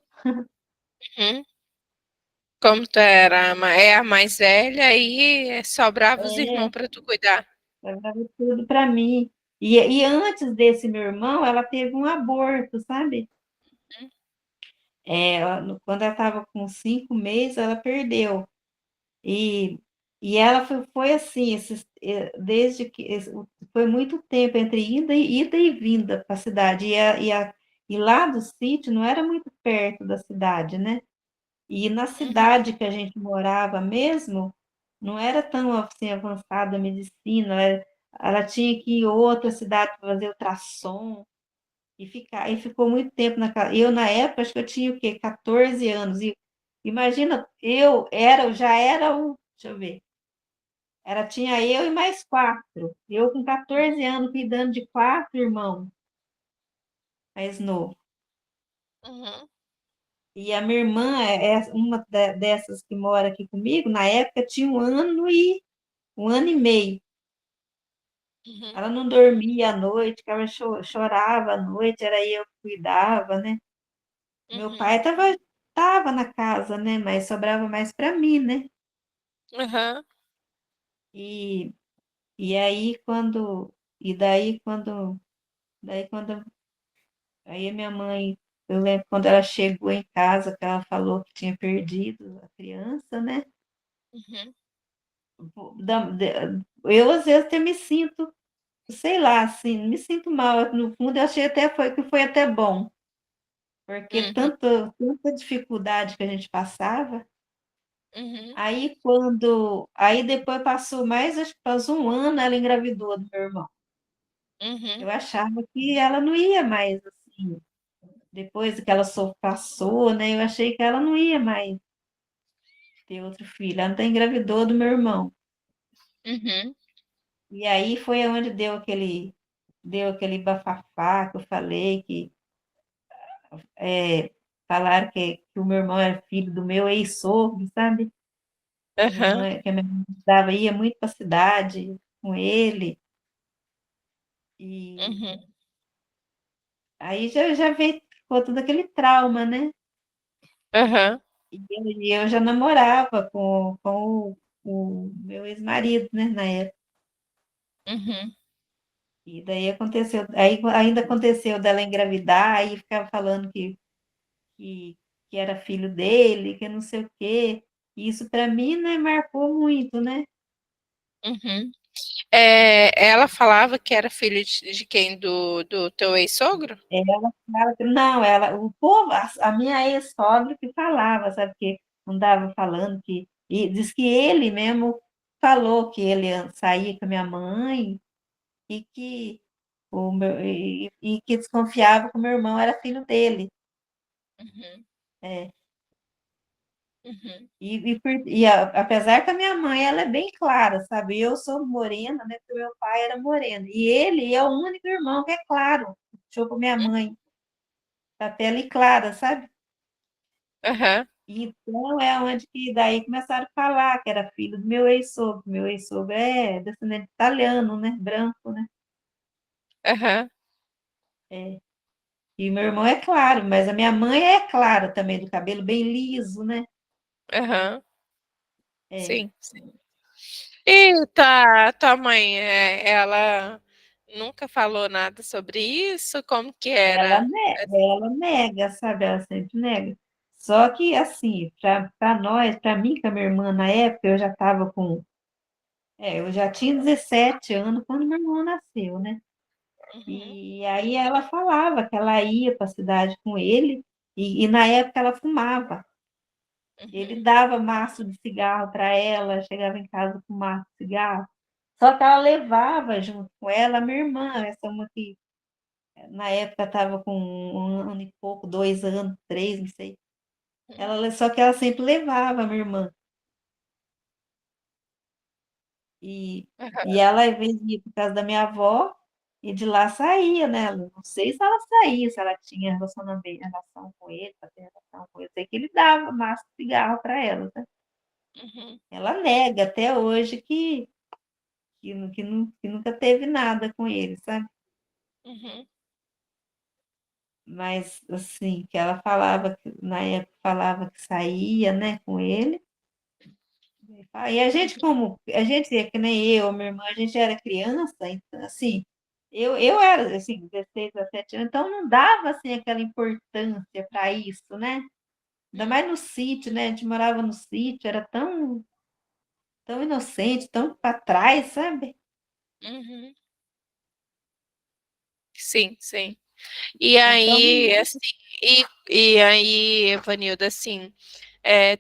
uhum. Como tu era é a mais velha e sobrava os irmãos É, para tu cuidar. ela dava tudo para mim. E antes desse meu irmão, ela teve um aborto, sabe? Quando ela estava com 5 meses, ela perdeu. E, e ela foi assim, desde que foi muito tempo entre ida e vinda para a cidade. E lá do sítio não era muito perto da cidade, né? E na Uhum, cidade que a gente morava mesmo, não era tão assim avançada a medicina, ela tinha que ir em outra cidade para fazer ultrassom e ficou muito tempo na casa. Eu, na época, acho que eu tinha o quê? 14 anos. E imagina, já era deixa eu ver, tinha eu e mais 4. Eu com 14 anos cuidando de 4 irmãos mais novo. uhum, E a minha irmã é uma dessas que mora aqui comigo, na época tinha 1 ano e meio. uhum, Ela não dormia à noite, que ela chorava à noite, era eu que cuidava, né? Meu uhum, pai tava na casa, né? Mas sobrava mais para mim, né? uhum, E, e aí quando, e daí quando, aí a minha mãe, eu lembro quando ela chegou em casa, que ela falou que tinha perdido a criança, né? uhum. Eu, às vezes, até me sinto, sei lá, assim, me sinto mal. No fundo, eu achei até que foi até bom, porque Uhum, tanta dificuldade que a gente passava. uhum, Aí depois passou mais, acho que passou um ano, ela engravidou do meu irmão. uhum, Eu achava que ela não ia mais, assim, depois que ela passou, né? Eu achei que ela não ia mais ter outro filho. Ela até engravidou do meu irmão. uhum, E aí foi onde deu aquele bafafá que eu falei, que falaram que o meu irmão era filho do meu ex-sogro, sabe? aham, Que a minha mãe ia muito para a cidade com ele. E uhum, aí já veio ficou todo aquele trauma, né? aham, E eu já namorava com o meu ex-marido, né, na época. uhum, E daí aconteceu, aí ainda aconteceu dela engravidar, aí ficava falando que, que era filho dele, que não sei o quê. E isso para mim, né, marcou muito, né? uhum. Ela falava que era filho de quem? Do teu ex-sogro? Ela falava não, o povo, a minha ex-sogra que falava, sabe, que andava falando e diz que ele mesmo falou que ele saía com a minha mãe e que e que desconfiava que o meu irmão era filho dele. Uhum, É. uhum, Apesar que a minha mãe ela é bem clara, sabe? Eu sou morena, né? Porque meu pai era moreno. E ele é o único irmão que é claro. Deixou para minha mãe, a pele clara, sabe? aham, Então é onde que daí começaram a falar que era filho do meu ex-sogro. Meu ex-sogro é descendente italiano, né? Branco, né? aham, É. E meu irmão é claro, mas a minha mãe é clara também, do cabelo bem liso, né? aham, É. sim, sim. E tua mãe, ela nunca falou nada sobre isso? Como que era? Ela nega, sabe? Ela sempre nega. Só que, assim, para nós, para mim, com a minha irmã na época, eu já tinha 17 anos quando meu irmão nasceu, né? Uhum, E aí ela falava que ela ia para a cidade com ele, e na época ela fumava. Ele uhum, dava maço de cigarro para ela, chegava em casa com maço de cigarro. Só que ela levava junto com ela a minha irmã, essa uma que na época estava com um ano e pouco, 2 anos, três, não sei. Só que ela sempre levava a minha irmã. E, e aham, ela às vezes ia por casa da minha avó e de lá saía, né? Eu não sei se ela saía, se ela tinha relação com ele, para ter relação com ele. Eu sei que ele dava maço de cigarro para ela, tá? uhum, Ela nega até hoje que nunca teve nada com ele, sabe? uhum, Mas, assim, que ela falava, na época falava que saía, né, com ele. E a gente, como, a gente, é que nem eu, minha irmã, a gente era criança, então, assim, eu era, assim, 16, 17 anos, então não dava, assim, aquela importância para isso, né? Ainda uhum, mais no sítio, né? A gente morava no sítio, era tão inocente, tão para trás, sabe? uhum. Sim, sim. E Então, aí, assim, e aí, Evanilda, assim,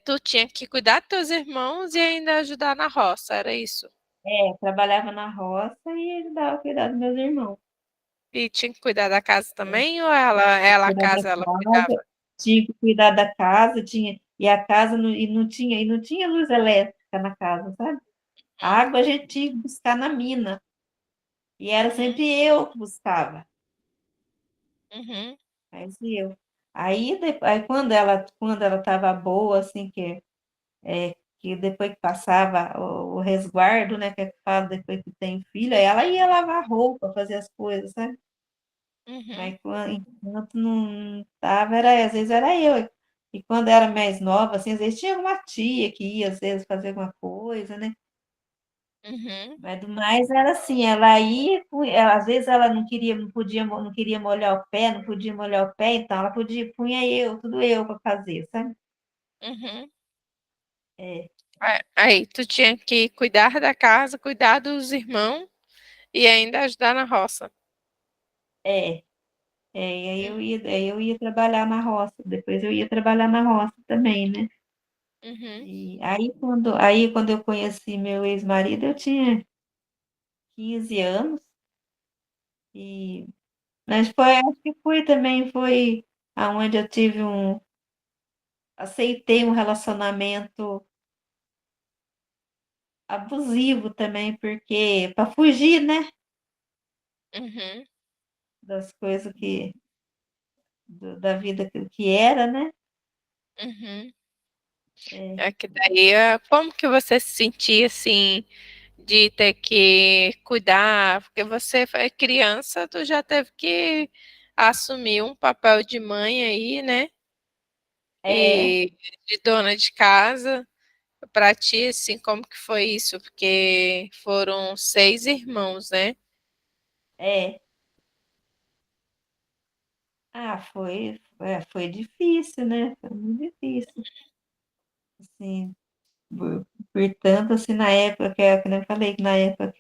tu tinha que cuidar dos teus irmãos e ainda ajudar na roça, era isso? trabalhava na roça e ajudava a cuidar dos meus irmãos. E tinha que cuidar da casa É, também, ou ela a cuidar da casa, ela casa, cuidava? tinha que cuidar da casa, e a casa não tinha luz elétrica na casa, sabe? A água a gente tinha que buscar na mina, e era Uhum, sempre eu que buscava, uhum, mas eu. Aí quando ela estava boa, assim, que depois que passava o resguardo, né, que é que fala depois que tem filho, aí ela ia lavar roupa, fazer as coisas, sabe? uhum, Mas enquanto não estava, às vezes era eu. E quando era mais nova, assim, às vezes tinha uma tia que ia, às vezes, fazer alguma coisa, né? uhum, Mas do mais era assim, ela ia, às vezes ela não queria molhar o pé, não podia molhar o pé, então ela punha tudo eu para fazer, sabe? uhum. É. Aí tu tinha que cuidar da casa, cuidar dos irmãos e ainda ajudar na roça. É, e Hum, aí eu ia trabalhar na roça, depois eu ia trabalhar na roça também, né? Uhum, E aí quando eu conheci meu ex-marido, eu tinha 15 anos, e mas foi, acho que foi também, foi aonde eu tive aceitei um relacionamento abusivo também, porque para fugir, né, uhum, das coisas da vida que era, né? uhum. É, É que daí, como que você se sentia assim, de ter que cuidar? Porque você foi criança, tu já teve que assumir um papel de mãe aí, né? é, E de dona de casa. Pra ti, assim, como que foi isso? Porque foram 6 irmãos, né? é. Foi difícil, né? Foi muito difícil, assim, portanto, assim, na época que eu falei, que na época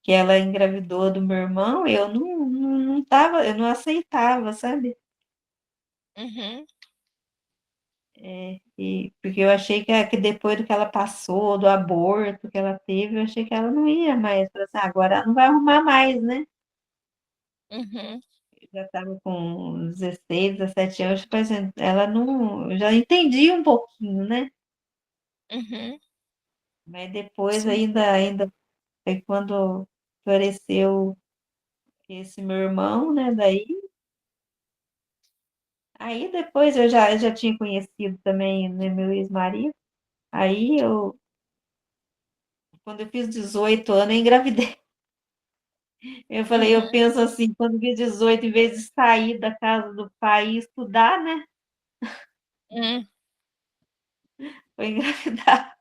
que ela engravidou do meu irmão, eu não tava, eu não aceitava, sabe? Uhum, Porque eu achei que depois do que ela passou, do aborto que ela teve, eu achei que ela não ia mais. Falei assim, agora ela não vai arrumar mais, né? uhum, Eu já estava com 16, 17 anos, por exemplo, ela não, eu já entendi um pouquinho, né? uhum, Mas depois sim, ainda foi quando apareceu esse meu irmão, né? Aí depois eu já tinha conhecido também, né, meu ex-marido. Aí quando eu fiz 18 anos, eu engravidei. Eu falei, eu uhum, penso assim, quando eu fiz 18, em vez de sair da casa do pai e estudar, né? uhum. Foi engravidar.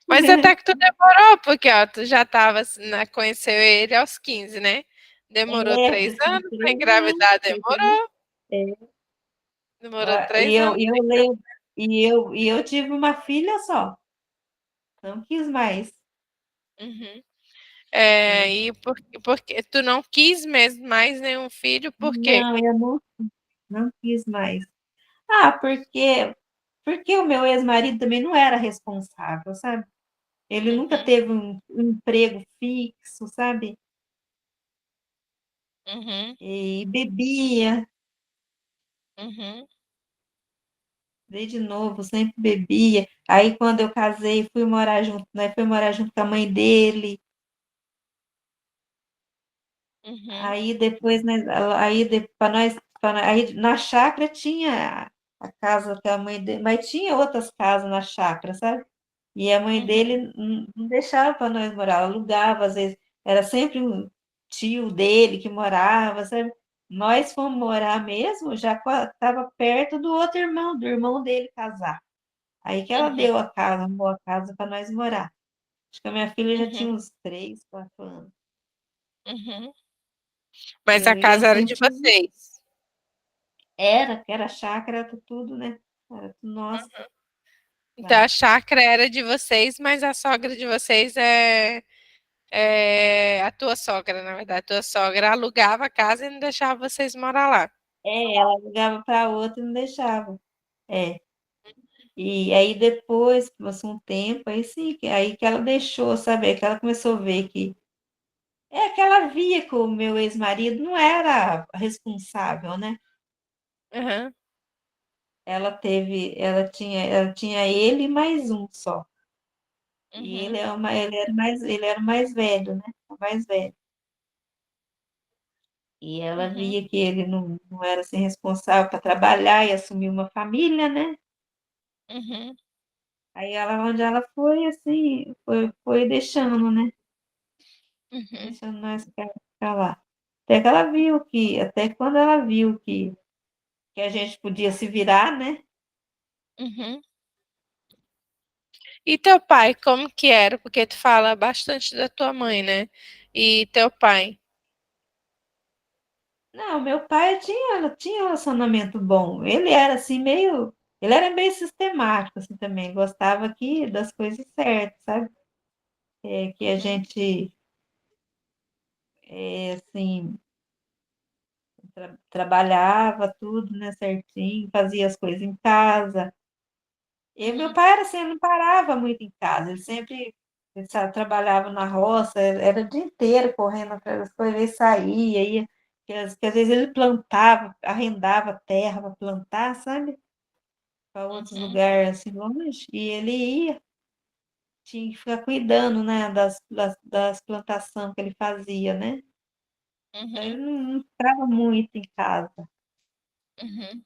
Mas até que tu demorou, porque ó, tu já tava, assim, conheceu ele aos 15, né? Demorou É, 3 anos para 3 anos. engravidar, demorou. É. Demorou E 3 anos. eu lembro, e eu tive uma filha só, não quis mais. Uhum. É, É. e porque tu não quis mesmo mais nenhum filho, por quê? Não, eu não quis mais. Ah, porque o meu ex-marido também não era responsável, sabe? Ele nunca Uhum, teve um emprego fixo, sabe? uhum, E bebia, uhum, desde novo, sempre bebia. Aí quando eu casei, fui morar junto, né? Fui morar junto com a mãe dele. uhum, Aí depois, né, para nós, aí na chácara tinha a casa que a mãe dele, mas tinha outras casas na chácara, sabe? E a mãe uhum, dele não deixava para nós morar, ela alugava, às vezes, era sempre um tio dele que morava, sabe? Nós fomos morar mesmo, já estava perto do outro irmão, do irmão dele casar. Aí que ela uhum, deu a casa, arrumou a casa para nós morar. Acho que a minha filha já uhum, tinha uns 3, 4 anos. uhum. E Mas a eu casa era sempre de tive. vocês. Que era chácara, era tudo, né? Era tudo nosso Então a lá. chácara era de vocês, mas a sogra de vocês é a tua sogra, na verdade. A tua sogra alugava a casa e não deixava vocês morar lá. Ela ligava para outra e não deixava. É. E aí depois, passou um tempo, aí sim, aí que ela deixou, sabe? Aí que ela começou a ver que ela via que o meu ex-marido não era responsável, né? Aham, Ela tinha ele e mais um só. E uhum, ele era o mais velho, né? O mais velho. E ela uhum, via que ele não era assim, responsável para trabalhar e assumir uma família, né? uhum, Aí ela, onde ela foi, assim, foi deixando, né? uhum, Deixando nós ficar lá. Até quando ela viu que a gente podia se virar, né? uhum. E teu pai, como que era? Porque tu fala bastante da tua mãe, né? E teu pai. Não, meu pai tinha relacionamento bom. Ele era assim, meio. Ele era bem sistemático, assim, também, gostava aqui das coisas certas, sabe? Que a Uhum, gente, assim, trabalhava tudo, né, certinho, fazia as coisas em casa. E meu uhum, pai era assim, ele não parava muito em casa, ele sempre trabalhava na roça, era o dia inteiro correndo atrás das coisas, ele saía, ia, que às vezes ele plantava, arrendava terra para plantar, sabe? Para outros uhum, lugares assim longe, e ele ia, tinha que ficar cuidando, né, das plantações que ele fazia, né? Então ele uhum, não ficava muito em casa, uhum.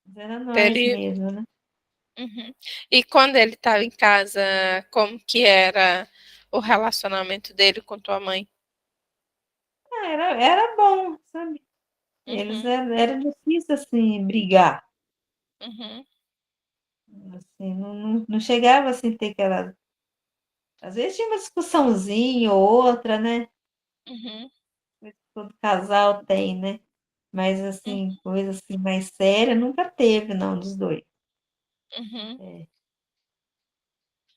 mas era nós Período. mesmo, né? Uhum. E quando ele estava em casa, como que era o relacionamento dele com tua mãe? Era bom, sabe? Eles Uhum, era difícil assim brigar. uhum, Assim, não chegava assim ter aquela. Às vezes tinha uma discussãozinha ou outra, né? uhum, Todo casal tem, né? Mas assim, coisa assim mais séria nunca teve, não, dos dois. uhum, É.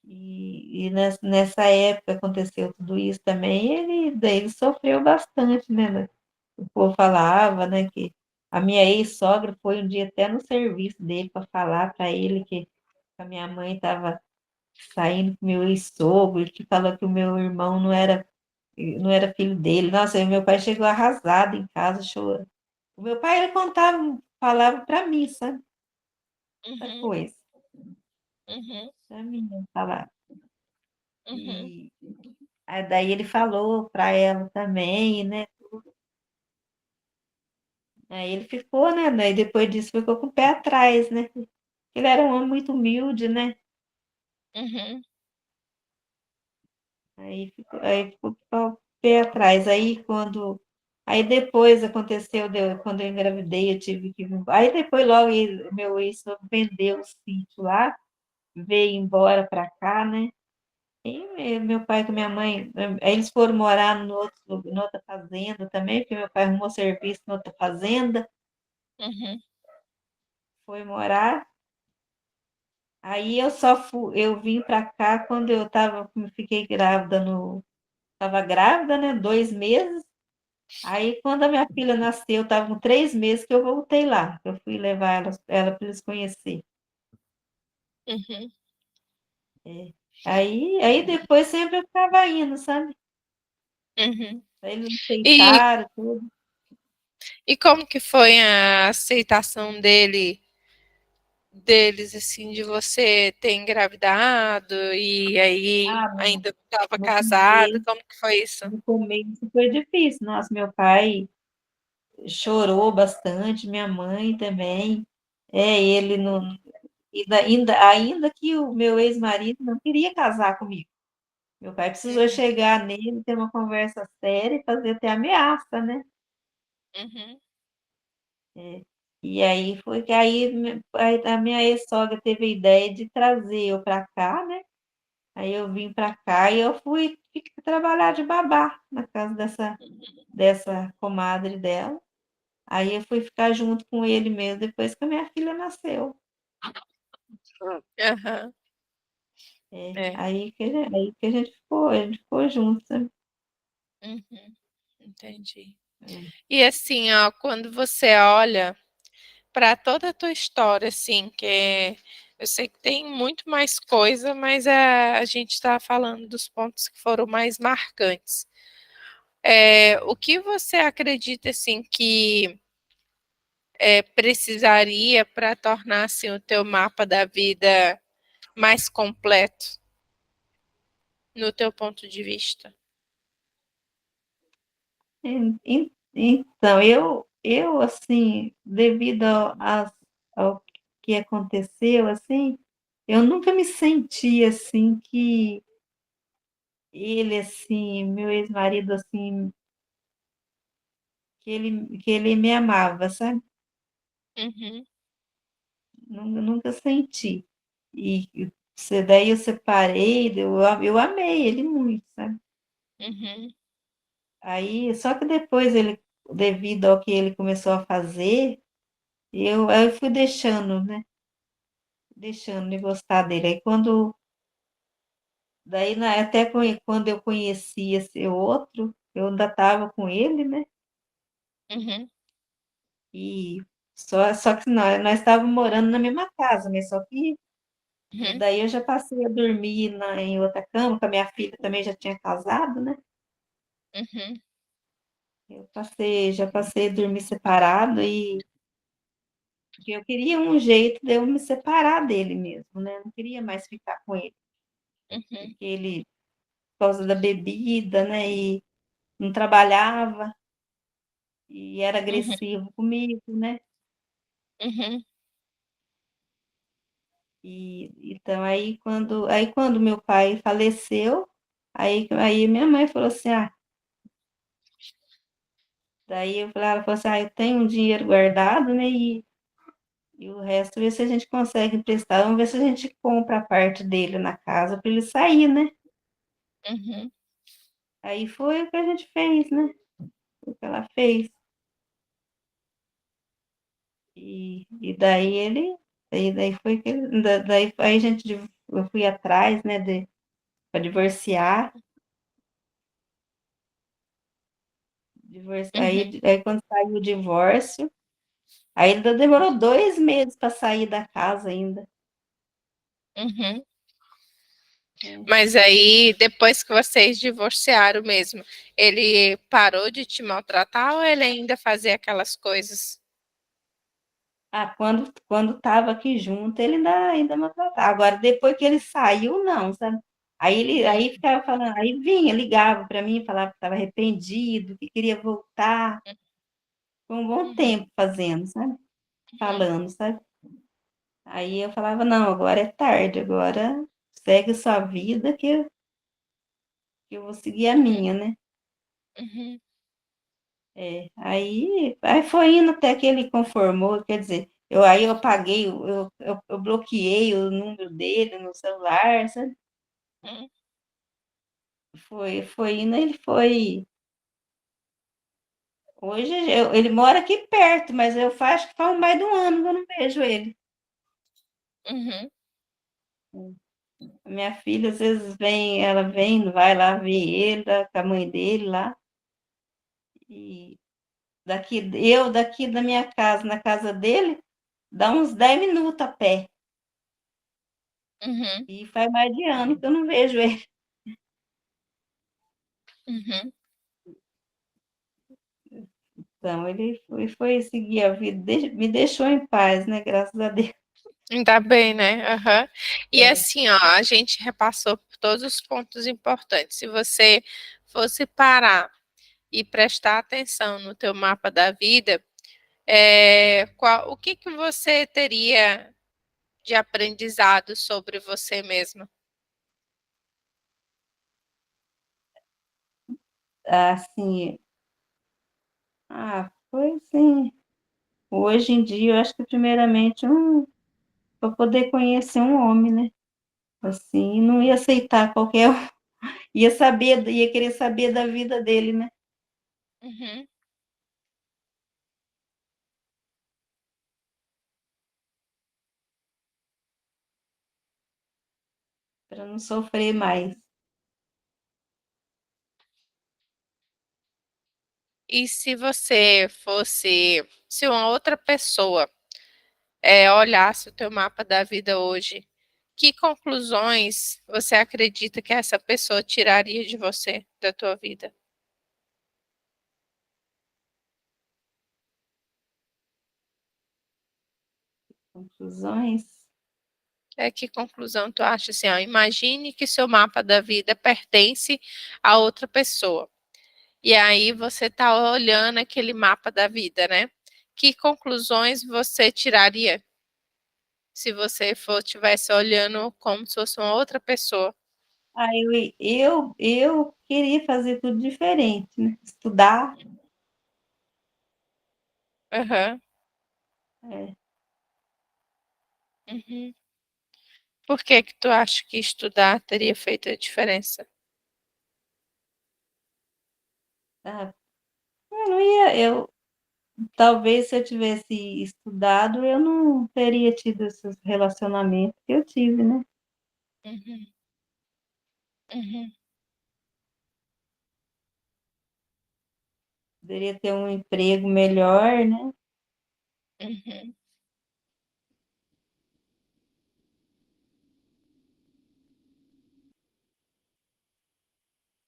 E nessa época aconteceu tudo isso também, ele daí ele sofreu bastante, né? O povo falava, né, que a minha ex-sogra foi um dia até no serviço dele para falar para ele que a minha mãe estava saindo com meu ex-sogro, que falou que o meu irmão não era filho dele. Nossa, e meu pai chegou arrasado em casa, chorando. O meu pai, ele contava, falava para mim, sabe? Essa uhum, coisa, uhum, para mim, ele falava. uhum, E aí daí ele falou para ela também, né? Aí ele ficou, né? Daí depois disso ficou com o pé atrás, né? Ele era um homem muito humilde, né? uhum, Aí ficou com o pé atrás. Aí depois aconteceu, quando eu engravidei, eu tive que. Aí depois logo meu ex vendeu o sítio lá, veio embora para cá, né? E meu pai com minha mãe, aí eles foram morar noutra fazenda também, porque meu pai arrumou serviço noutra fazenda, uhum, foi morar. Aí eu vim para cá quando fiquei grávida estava grávida, né? 2 meses. Aí, quando a minha filha nasceu, estava com 3 meses que eu voltei lá. Eu fui levar ela para eles conhecer. uhum. É. Aí depois sempre eu ficava indo, sabe? Uhum. Aí eles E, aceitaram tudo. e como que foi a aceitação deles, assim, de você ter engravidado e aí Ah, no, ainda estava no casado? começo, Como que foi isso? no começo foi difícil. Nossa, meu pai chorou bastante, minha mãe também. Ele não. Ainda que o meu ex-marido não queria casar comigo. Meu pai precisou Uhum, chegar nele, ter uma conversa séria e fazer até ameaça, né? uhum, É. E aí foi que aí a minha ex-sogra teve a ideia de trazer eu para cá, né? Aí eu vim para cá e eu fui trabalhar de babá na casa dessa comadre dela. Aí eu fui ficar junto com ele mesmo depois que a minha filha nasceu. aham, é, Aí que a gente ficou junto, sabe? uhum, entendi. É. E assim, ó, quando você olha para toda a tua história, assim, eu sei que tem muito mais coisa, mas a gente está falando dos pontos que foram mais marcantes. O que você acredita, assim, que precisaria para tornar, assim, o teu mapa da vida mais completo, no teu ponto de vista? Então, eu assim, devido ao que aconteceu, assim, eu nunca me senti assim que ele, assim, meu ex-marido, assim, que ele me amava, sabe? Uhum, Nunca senti. Daí eu separei, eu amei ele muito, sabe? uhum, Aí, só que depois devido ao que ele começou a fazer, eu fui deixando, né? deixando de gostar dele. Aí até quando eu conheci esse outro, eu ainda estava com ele, né? Uhum, E só que nós estávamos morando na mesma casa, né? Só que uhum, daí eu já passei a dormir em outra cama, com a minha filha também já tinha casado, né? uhum, Já passei a dormir separado e eu queria um jeito de eu me separar dele mesmo, né? Eu não queria mais ficar com ele, uhum, porque ele, por causa da bebida, né? E não trabalhava e era uhum, agressivo comigo, né? uhum, E então aí quando meu pai faleceu, aí minha mãe falou assim, daí ela falou assim, eu tenho um dinheiro guardado, né? E o resto ver se a gente consegue emprestar, vamos ver se a gente compra a parte dele na casa para ele sair, né? uhum, Aí foi o que a gente fez, né? O que ela fez. E daí daí foi que daí aí eu fui atrás, né, para divorciar. uhum, Aí quando saiu o divórcio, aí ainda demorou 2 meses para sair da casa ainda. uhum. Né? Mas aí, depois que vocês divorciaram mesmo, ele parou de te maltratar ou ele ainda fazia aquelas coisas? Quando estava aqui junto, ele ainda maltratava. Agora, depois que ele saiu, não, sabe? Aí Uhum, ficava falando, aí vinha, ligava para mim, falava que estava arrependido, que queria voltar. Foi um bom uhum, tempo fazendo, sabe? uhum, Falando, sabe? Aí eu falava, não, agora é tarde, agora segue sua vida que eu vou seguir a uhum, minha, né? uhum, Aí foi indo até que ele conformou, quer dizer, aí eu apaguei, eu bloqueei o número dele no celular, sabe? uhum, Foi indo, ele foi. Hoje ele mora aqui perto, mas acho que faz mais de um ano que eu não vejo ele. uhum, Minha filha, às vezes ela vem, vai lá ver ele, com a mãe dele lá. E daqui da minha casa, na casa dele, dá uns 10 minutos a pé. uhum, E faz mais de ano que eu não vejo ele. uhum. Então, ele foi seguir a vida, me deixou em paz, né? Graças a Deus. Ainda bem, né? Aham. E É, assim, ó, a gente repassou por todos os pontos importantes. Se você fosse parar e prestar atenção no teu mapa da vida, o que que você teria de aprendizado sobre você mesma? assim, foi assim. Hoje em dia, eu acho que primeiramente para poder conhecer um homem, né? Assim, não ia aceitar qualquer um, ia querer saber da vida dele, né? Uhum, Para não sofrer mais. e se uma outra pessoa olhasse o teu mapa da vida hoje, que conclusões você acredita que essa pessoa tiraria de você, da tua vida? Conclusões. Que conclusão tu acha assim, ó, imagine que seu mapa da vida pertence a outra pessoa. E aí você tá olhando aquele mapa da vida, né? Que conclusões você tiraria se você tivesse olhando como se fosse uma outra pessoa? Eu queria fazer tudo diferente, né? Estudar, Aham. é, Uhum. Por que que tu acha que estudar teria feito a diferença? ah, eu não ia, talvez se eu tivesse estudado, eu não teria tido esses relacionamentos que eu tive, né? Uhum, uhum, Poderia ter um emprego melhor, né? uhum.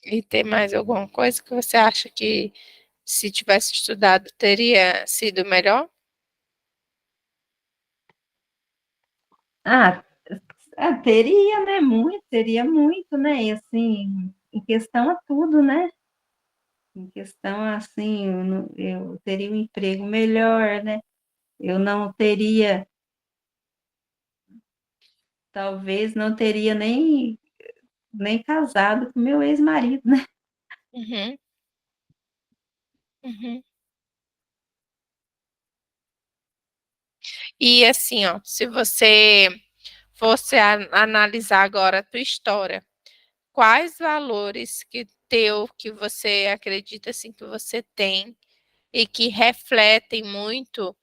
E tem mais alguma coisa que você acha que, se tivesse estudado, teria sido melhor? Ah, teria, né? Muito, teria muito, né? E assim, em questão a tudo, né? Em questão assim, eu teria um emprego melhor, né? Eu não teria, talvez não teria nem casado com meu ex-marido, né? Uhum, uhum. E assim, ó, se você fosse analisar agora a tua história, quais valores que você acredita assim que você tem e que refletem muito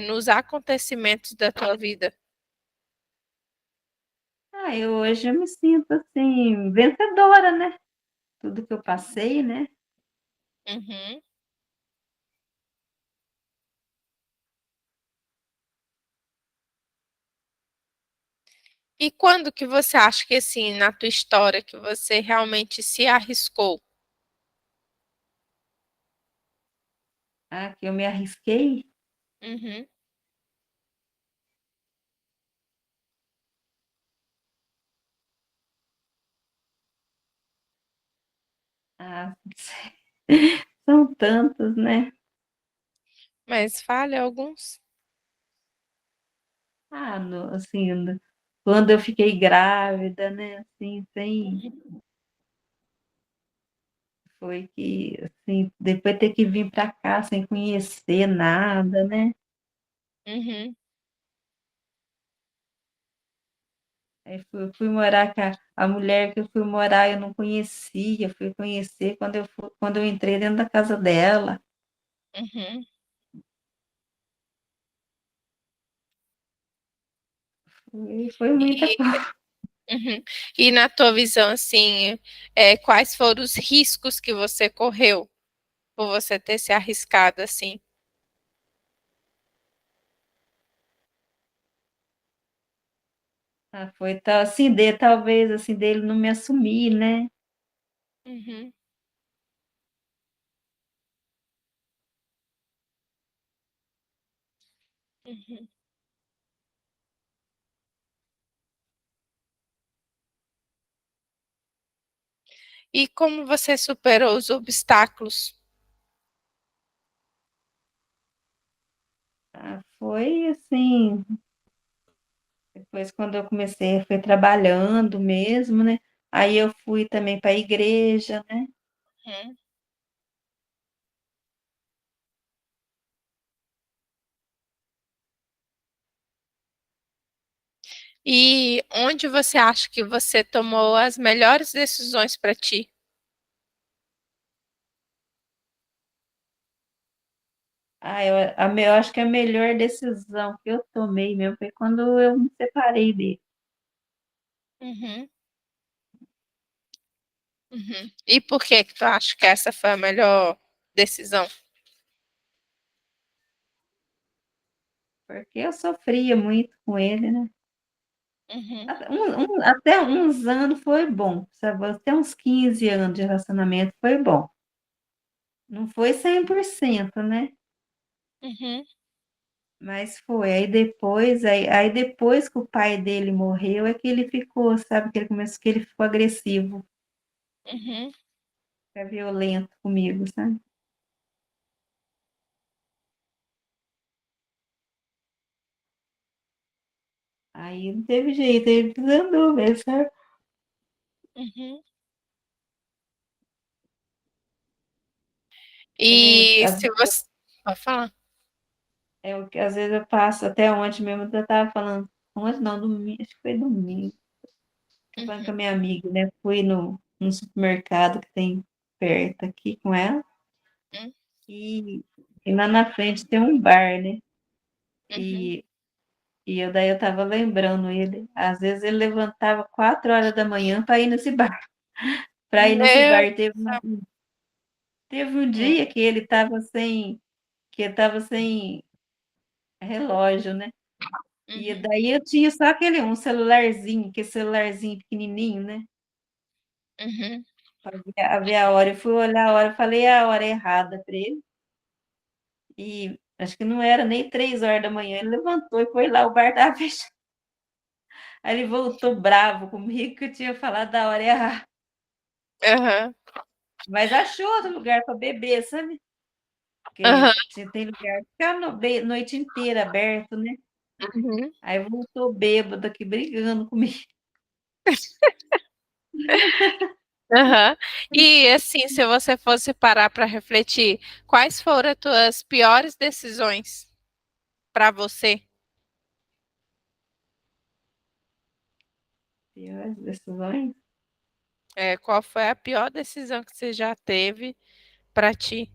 nos acontecimentos da tua vida? Eu hoje eu me sinto assim, vencedora, né? Tudo que eu passei, né? Uhum. E quando que você acha que assim, na tua história, que você realmente se arriscou? Que eu me arrisquei. Uhum, Ah, são tantos, né? mas fale alguns. Assim, quando eu fiquei grávida, né? Assim, foi que, assim, depois ter que vir para cá sem conhecer nada, né? Uhum, Aí fui morar com a mulher que eu fui morar, eu não conhecia, fui conhecer quando eu entrei dentro da casa dela. uhum. Foi muita E, coisa. uhum. E na tua visão, assim, quais foram os riscos que você correu por você ter se arriscado assim? Foi tal, assim, talvez assim, dele não me assumir, né? Uhum, uhum. E como você superou os obstáculos? Foi assim, depois quando eu comecei, fui trabalhando mesmo, né? Aí eu fui também para a igreja, né? Uhum. E onde você acha que você tomou as melhores decisões para ti? Eu acho que a melhor decisão que eu tomei mesmo foi quando eu me separei dele. Uhum, uhum. E por que que tu acha que essa foi a melhor decisão? Porque eu sofria muito com ele, né? Uhum, Até uns anos foi bom, sabe? Até uns 15 anos de relacionamento foi bom. Não foi 100%, né? uhum, Mas foi. Aí depois que o pai dele morreu, é que ele ficou, sabe? Que ele ficou agressivo, uhum. fica violento comigo, sabe? Aí não teve jeito, ele desandou mesmo, sabe? Uhum. É, E se você. Pode falar. às vezes eu passo, até ontem mesmo eu estava falando, ontem não, domingo, acho que foi domingo, tava falando com a Uhum, minha amiga, né? Fui no supermercado que tem perto aqui com ela, e lá na frente tem um bar, né? Uhum. E, daí eu tava lembrando ele. Às vezes ele levantava 4 horas da manhã para ir nesse bar. Para ir nesse Meu bar. Deus do céu. Teve um Hum, dia que ele tava sem relógio, né? E uhum, daí eu tinha só um celularzinho, aquele celularzinho pequenininho, né? uhum. Para ver a hora. Eu fui olhar a hora, falei a hora errada para ele. E acho que não era nem 3 horas da manhã. Ele levantou e foi lá, o bar estava fechado. Aí ele voltou bravo comigo que eu tinha falado da hora errada. Aham, Mas achou outro lugar para beber, sabe? aham, Porque tem lugar que fica noite inteira aberto, né? uhum, Aí voltou bêbado aqui brigando comigo. aham. E assim, se você fosse parar para refletir, quais foram as tuas piores decisões para você? Piores decisões? Qual foi a pior decisão que você já teve para ti?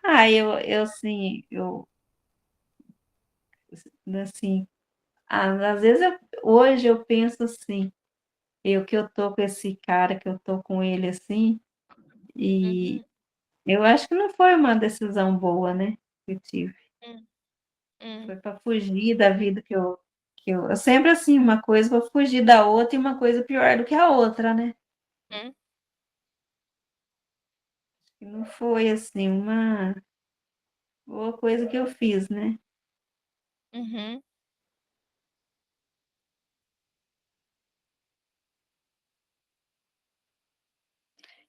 Ah, assim, às vezes hoje eu penso assim, eu tô com esse cara, que eu tô com ele assim, e Uhum, eu acho que não foi uma decisão boa, né, que eu tive. hum, hum, Foi para fugir da vida eu sempre assim, uma coisa para fugir da outra e uma coisa pior do que a outra, né. hum, E não foi assim uma boa coisa que eu fiz, né. uhum.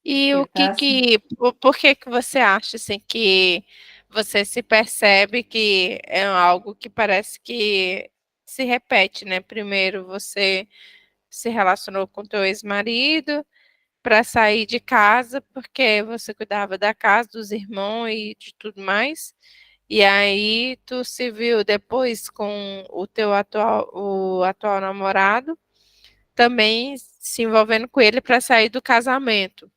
E o Porque que tá assim, que, por que que você acha assim que você se percebe que é algo que parece que se repete, né? Primeiro você se relacionou com teu ex-marido para sair de casa porque você cuidava da casa, dos irmãos e de tudo mais. E aí tu se viu depois com o atual namorado, também se envolvendo com ele para sair do casamento.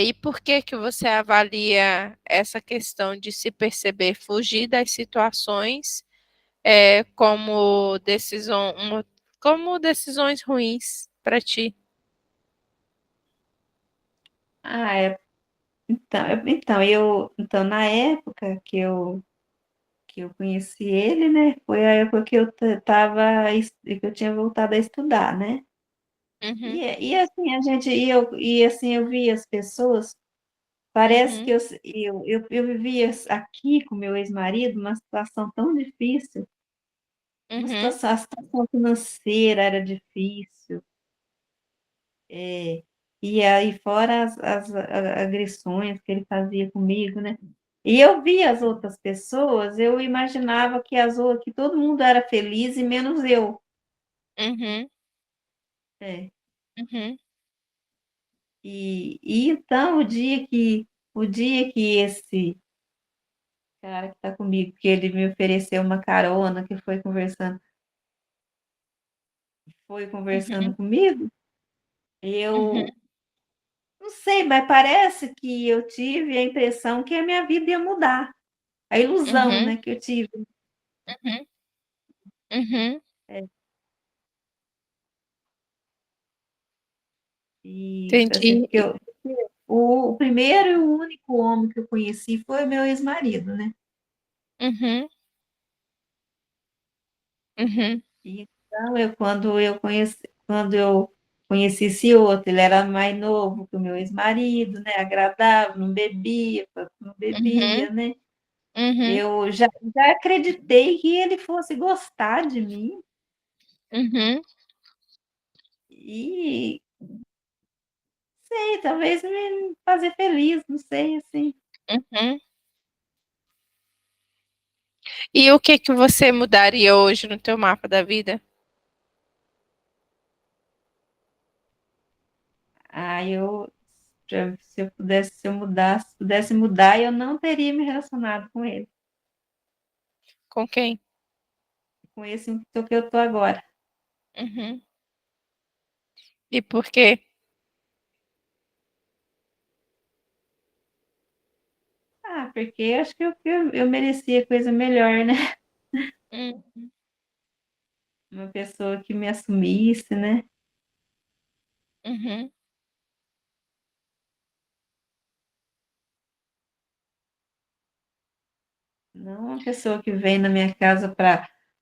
E por que que você avalia essa questão de se perceber fugir das situações como como decisões ruins para ti? ah, é então na época que eu conheci ele, né, foi a época que que eu tinha voltado a estudar, né. Uhum, Assim, assim, eu via as pessoas, parece que uhum, eu vivia aqui com meu ex-marido uma situação tão difícil, uhum, a situação financeira era difícil, e aí fora as agressões que ele fazia comigo, né. E eu via as outras pessoas, eu imaginava que todo mundo era feliz e menos eu. uhum, É. uhum, Então o dia que esse cara que está comigo, que ele me ofereceu uma carona, que foi uhum, conversando comigo, uhum, eu não sei, mas parece que eu tive a impressão que a minha vida ia mudar, a ilusão, uhum, né, que eu tive. uhum, uhum. É, e assim, Entendi. porque o primeiro e o único homem que eu conheci foi meu ex-marido, né. Uhum, uhum, Então quando eu conheci esse outro, ele era mais novo que o meu ex-marido, né, agradável, não uhum, bebia, né. uhum, Eu já acreditei que ele fosse gostar de mim uhum, e sei, talvez me fazer feliz, não sei, assim. uhum. E o que que você mudaria hoje no teu mapa da vida? Eu já se eu pudesse se eu mudasse pudesse mudar, eu não teria me relacionado Com quem? com esse que eu tô agora. Uhum. E por quê? Ah, porque acho que eu merecia coisa melhor, né? Hum, Uma pessoa que me assumisse, né? uhum, Não uma pessoa que vem na minha casa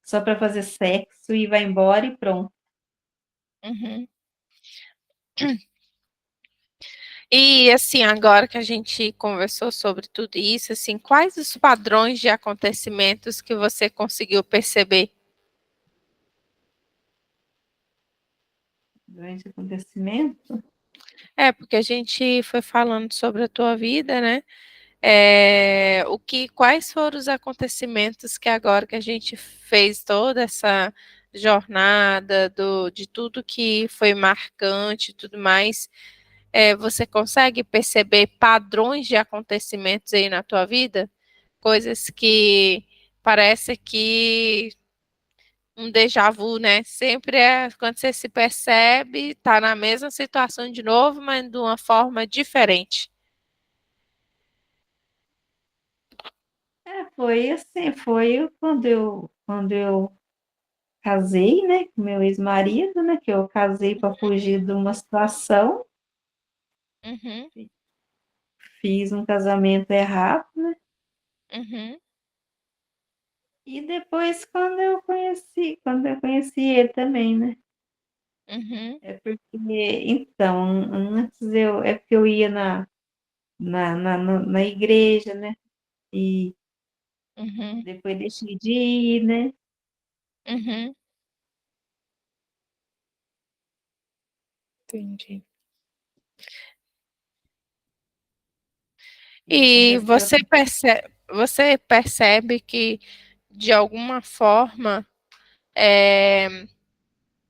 só para fazer sexo e vai embora e pronto. uhum. E assim, agora que a gente conversou sobre tudo isso, assim, quais os padrões de acontecimentos que você conseguiu perceber? Durante o acontecimento. É, porque a gente foi falando sobre a tua vida, né? Quais foram os acontecimentos que agora que a gente fez toda essa jornada de tudo que foi marcante e tudo mais, você consegue perceber padrões de acontecimentos aí na tua vida? Coisas que parece que um déjà vu, né? Sempre é quando você se percebe, tá na mesma situação de novo, mas de uma forma diferente. Foi assim, foi quando eu casei, né, com meu ex-marido, né, que eu casei para fugir de uma situação, Uhum, fiz um casamento errado, né, uhum, e depois quando eu conheci ele também, né, uhum, é porque, então, antes é porque eu ia na igreja, né, e uhum, depois deixei de ir, né, uhum. Entendi. e E aconteceu. você percebe que, de alguma forma, é,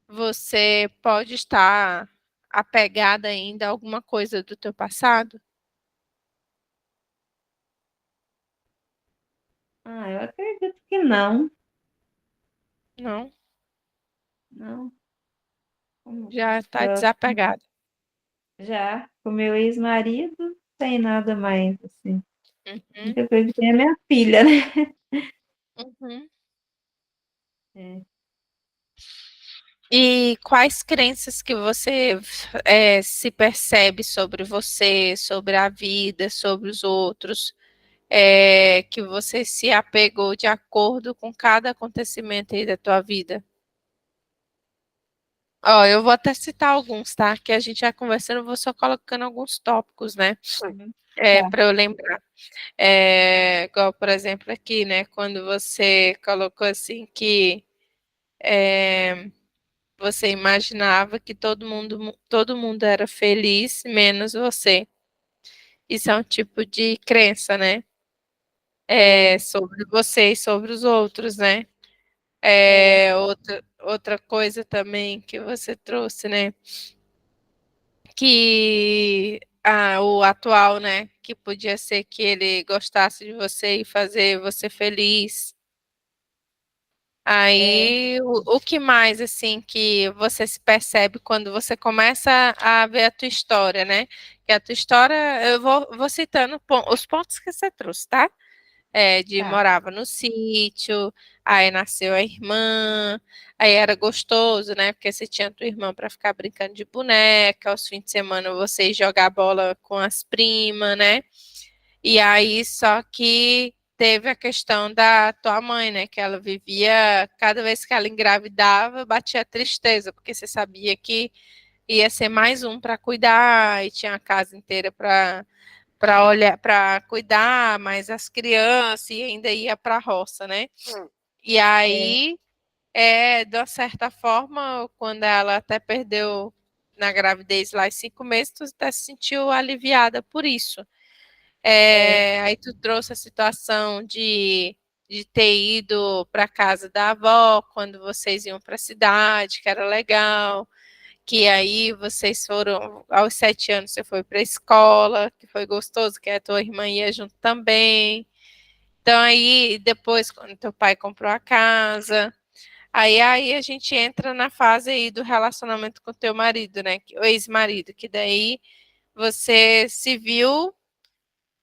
você pode estar apegada ainda a alguma coisa do teu passado? Eu acredito que não, Não? não, Já está eu desapegada. já com meu ex-marido, sem nada mais, assim. A Uhum, única coisa que tem é minha filha, né. uhum. É. E quais crenças que você se percebe sobre você, sobre a vida, sobre os outros, que você se apegou de acordo com cada acontecimento aí da tua vida? Ó, eu vou até citar alguns, tá? Que a gente vai conversando, eu vou só colocando alguns tópicos, né? Tá. Para eu lembrar. Igual, por exemplo, aqui, né? Quando você colocou assim que você imaginava que todo mundo era feliz, menos você. Isso é um tipo de crença, né? É, Sobre você e sobre os outros, né? é, Outra coisa também que você trouxe, né? Que o atual, né? Que podia ser que ele gostasse de você e fazer você feliz. é. Aí, o que mais, assim, que você se percebe quando você começa a ver a tua história, né? Que a tua história, eu vou citando os pontos que você trouxe, tá? De Tá. morava no sítio, aí nasceu a irmã, aí era gostoso, né? Porque você tinha a tua irmã para ficar brincando de boneca, aos fins de semana vocês jogar bola com as primas, né? E aí, só que teve a questão da tua mãe, né? Que ela vivia, cada vez que ela engravidava, batia tristeza, porque você sabia que ia ser mais um para cuidar, e tinha a casa inteira para olhar, para cuidar, mais as crianças, e ainda ia para a roça, né? E É, aí, de uma certa forma, quando ela até perdeu na gravidez lá os 5 meses, tu até se sentiu aliviada por isso. é, Aí tu trouxe a situação de ter ido para casa da avó quando vocês iam para a cidade, que era legal, que aí vocês foram, aos 7 anos você foi para a escola, que foi gostoso, que a tua irmã ia junto também. Então aí depois, quando teu pai comprou a casa, aí a gente entra na fase aí do relacionamento com teu marido, né? O ex-marido, que daí você se viu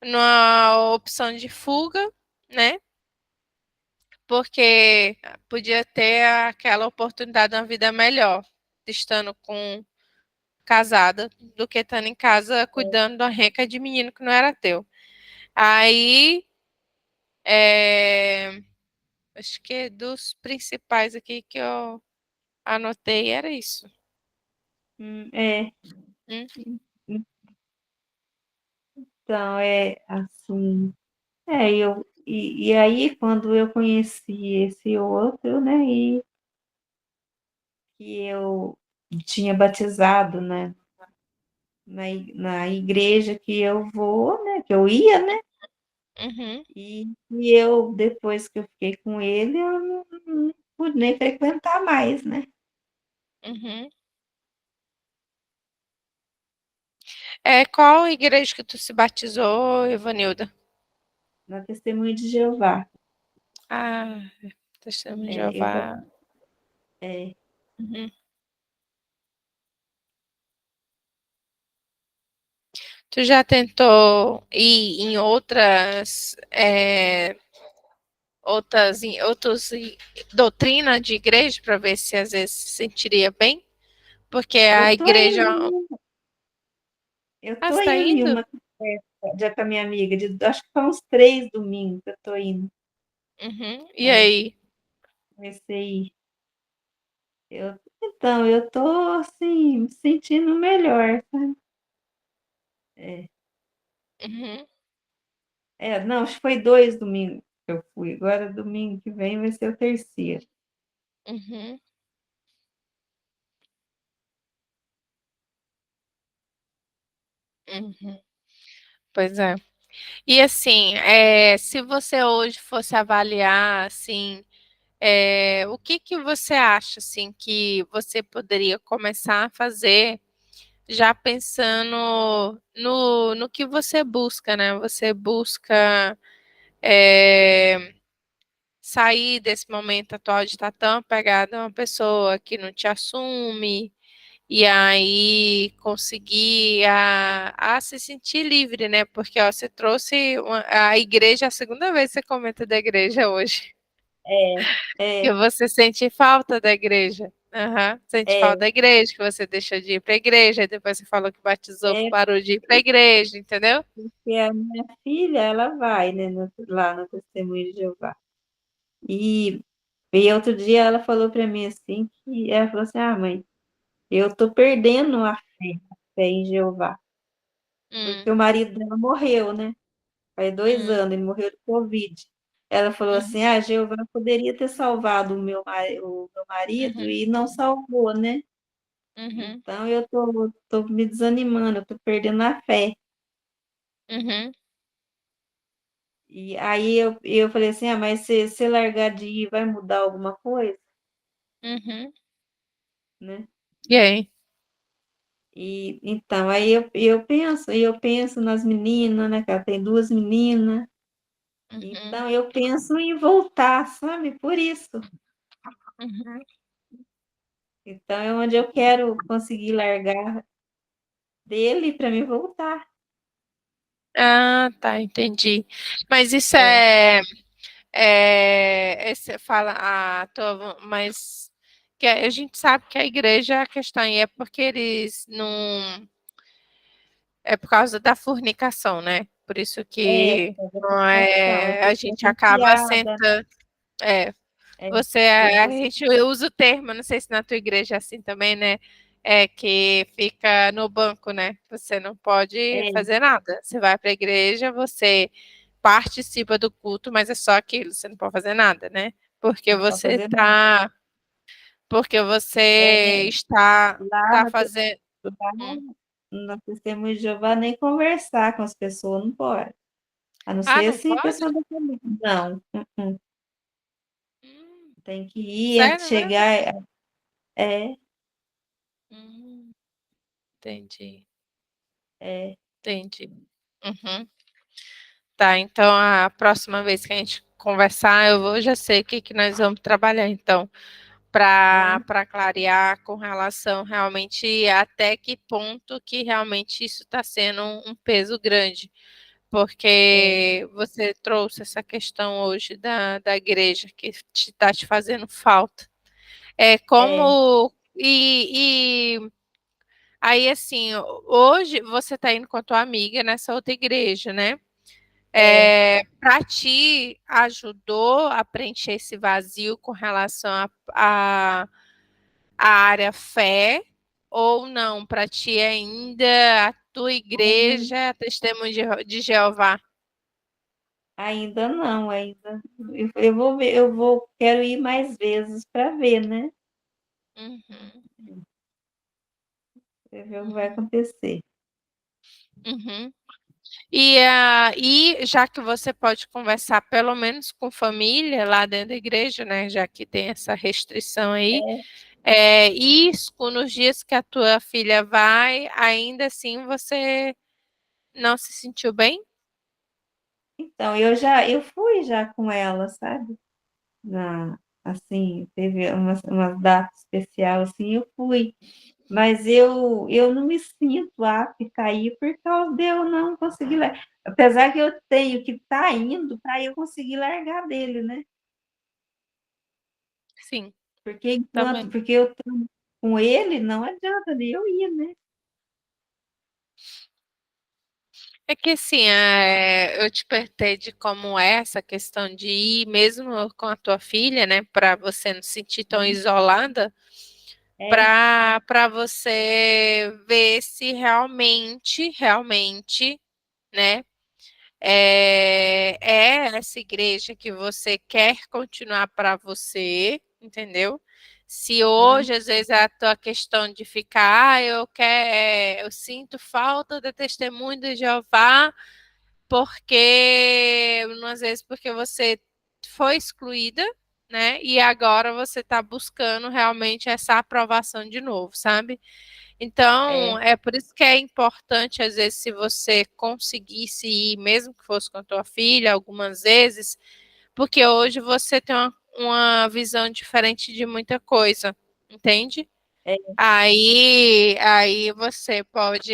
numa opção de fuga, né? Porque podia ter aquela oportunidade de uma vida melhor, estando com casada, do que estando em casa cuidando da renca de menino que não era teu. Aí, acho que dos principais aqui que eu anotei era isso. É. Hum, Então, é assim. E aí, quando eu conheci esse outro, né, e que eu tinha batizado, né, na igreja que eu vou, né, que eu ia, né, uhum, e eu, depois que eu fiquei com ele, eu não pude nem frequentar mais, né, uhum. Qual igreja que tu se batizou, Ivanilda? na Testemunha de Jeová. Ah, Testemunho de É, eu, ba- Jeová. é, Uhum. Tu já tentou ir em outras doutrinas de igreja para ver se às vezes se sentiria bem? Porque eu a tô igreja. indo, eu Ah, tô você está indo em indo? uma já com a minha amiga, acho que foi uns 3 domingos que eu tô indo. Uhum. E É, aí? comecei. Então, eu tô assim, me sentindo melhor, sabe? É, Uhum. não, acho que foi 2 domingos que eu fui. Agora, domingo que vem, vai ser o terceiro. Uhum. Uhum. Pois é. E assim, se você hoje fosse avaliar, assim, o que que você acha, assim, que você poderia começar a fazer já pensando no que você busca, né? Você busca sair desse momento atual de estar tão apegado a uma pessoa que não te assume, e aí conseguir a se sentir livre, né? Porque ó, você trouxe a igreja, a segunda vez que você comenta da igreja hoje, É, que é, você sente falta da igreja. Aham, sente falta é, da igreja, que você deixou de ir para a igreja, e depois você falou que batizou, é parou de ir para a igreja, entendeu? porque a minha filha, ela vai, né, lá no Testemunho de Jeová. E, e outro dia ela falou para mim assim, que ela falou assim, mãe, eu tô perdendo a fé em Jeová, porque Hum, o marido dela morreu, né? Faz dois hum, anos, ele morreu de Covid. Ela falou uhum, assim: Jeová poderia ter salvado o meu marido uhum, e não salvou, né? uhum, Então eu tô me desanimando, eu tô perdendo a fé. uhum, E aí eu falei assim: mas se largar de ir, vai mudar alguma coisa, uhum. né? E aí? E então aí eu penso nas meninas, né? Que ela tem 2 meninas. Uhum, Então eu penso em voltar, sabe? Por isso. uhum. Então é onde eu quero conseguir largar dele para me voltar. Ah, tá, entendi. Mas isso É, você fala, mas que a gente sabe que a igreja, a questão aí é porque eles não, é por causa da fornicação, né? Por isso que fazer não aplicação, eu a tô gente acaba desconfiada, sentando, é, você, eu a tô gente usa o termo, não sei se na tua igreja é assim também, né? Que fica no banco, né? Você não pode é, fazer nada. Você vai para a igreja, você participa do culto, mas é só aquilo, você não pode fazer nada, né? Porque não pode você fazer nada. porque você É, lá está no, te- fazendo. lá Hum. no Testemunho de Jeová, nem conversar com as pessoas, não pode. A não Ah, ser não assim, pode? pessoa da família. Não, Hum, tem que ir antes de sério mesmo? chegar. É, Hum, entendi, é, entendi. Uhum. Tá, então a próxima vez que a gente conversar, já sei o que que nós vamos trabalhar, então, né? para clarear com relação realmente até que ponto que realmente isso está sendo um peso grande. É, porque você trouxe essa questão hoje da igreja que está te fazendo falta. É é, como. E aí, assim, hoje você está indo com a tua amiga nessa outra igreja, né? é. Para ti, ajudou a preencher esse vazio com relação à área fé, ou não? Para ti ainda a tua igreja, é Testemunho de Jeová? Ainda não, ainda. Eu vou ver, quero ir mais vezes para ver, né? Uhum, Pra ver o que vai uhum, acontecer. uhum. E já que você pode conversar pelo menos com família lá dentro da igreja, né? Já que tem essa restrição aí, É, isso nos dias que a tua filha vai, ainda assim você não se sentiu bem? então, eu fui já com ela, sabe? Na, assim, teve umas datas especiais, assim, eu fui. Mas eu não me sinto apta a ir por causa de eu não conseguir largar. Apesar que eu tenho que estar indo para eu conseguir largar dele, né? Sim, também. Porque eu estou com ele, não adianta de eu ir, né? É que assim, eu te perguntei de como é essa questão de ir, mesmo com a tua filha, né, para você não se sentir tão isolada, É, para você ver se realmente, né, é essa igreja que você quer continuar para você, entendeu? Se hum, hoje, às vezes, a tua questão de ficar, eu sinto falta do testemunho de Jeová, porque, às vezes, porque você foi excluída, né? E agora você está buscando realmente essa aprovação de novo, sabe? Então, é, é por isso que é importante, às vezes, se você conseguisse ir, mesmo que fosse com a tua filha, algumas vezes, porque hoje você tem uma visão diferente de muita coisa, entende? é, Aí você pode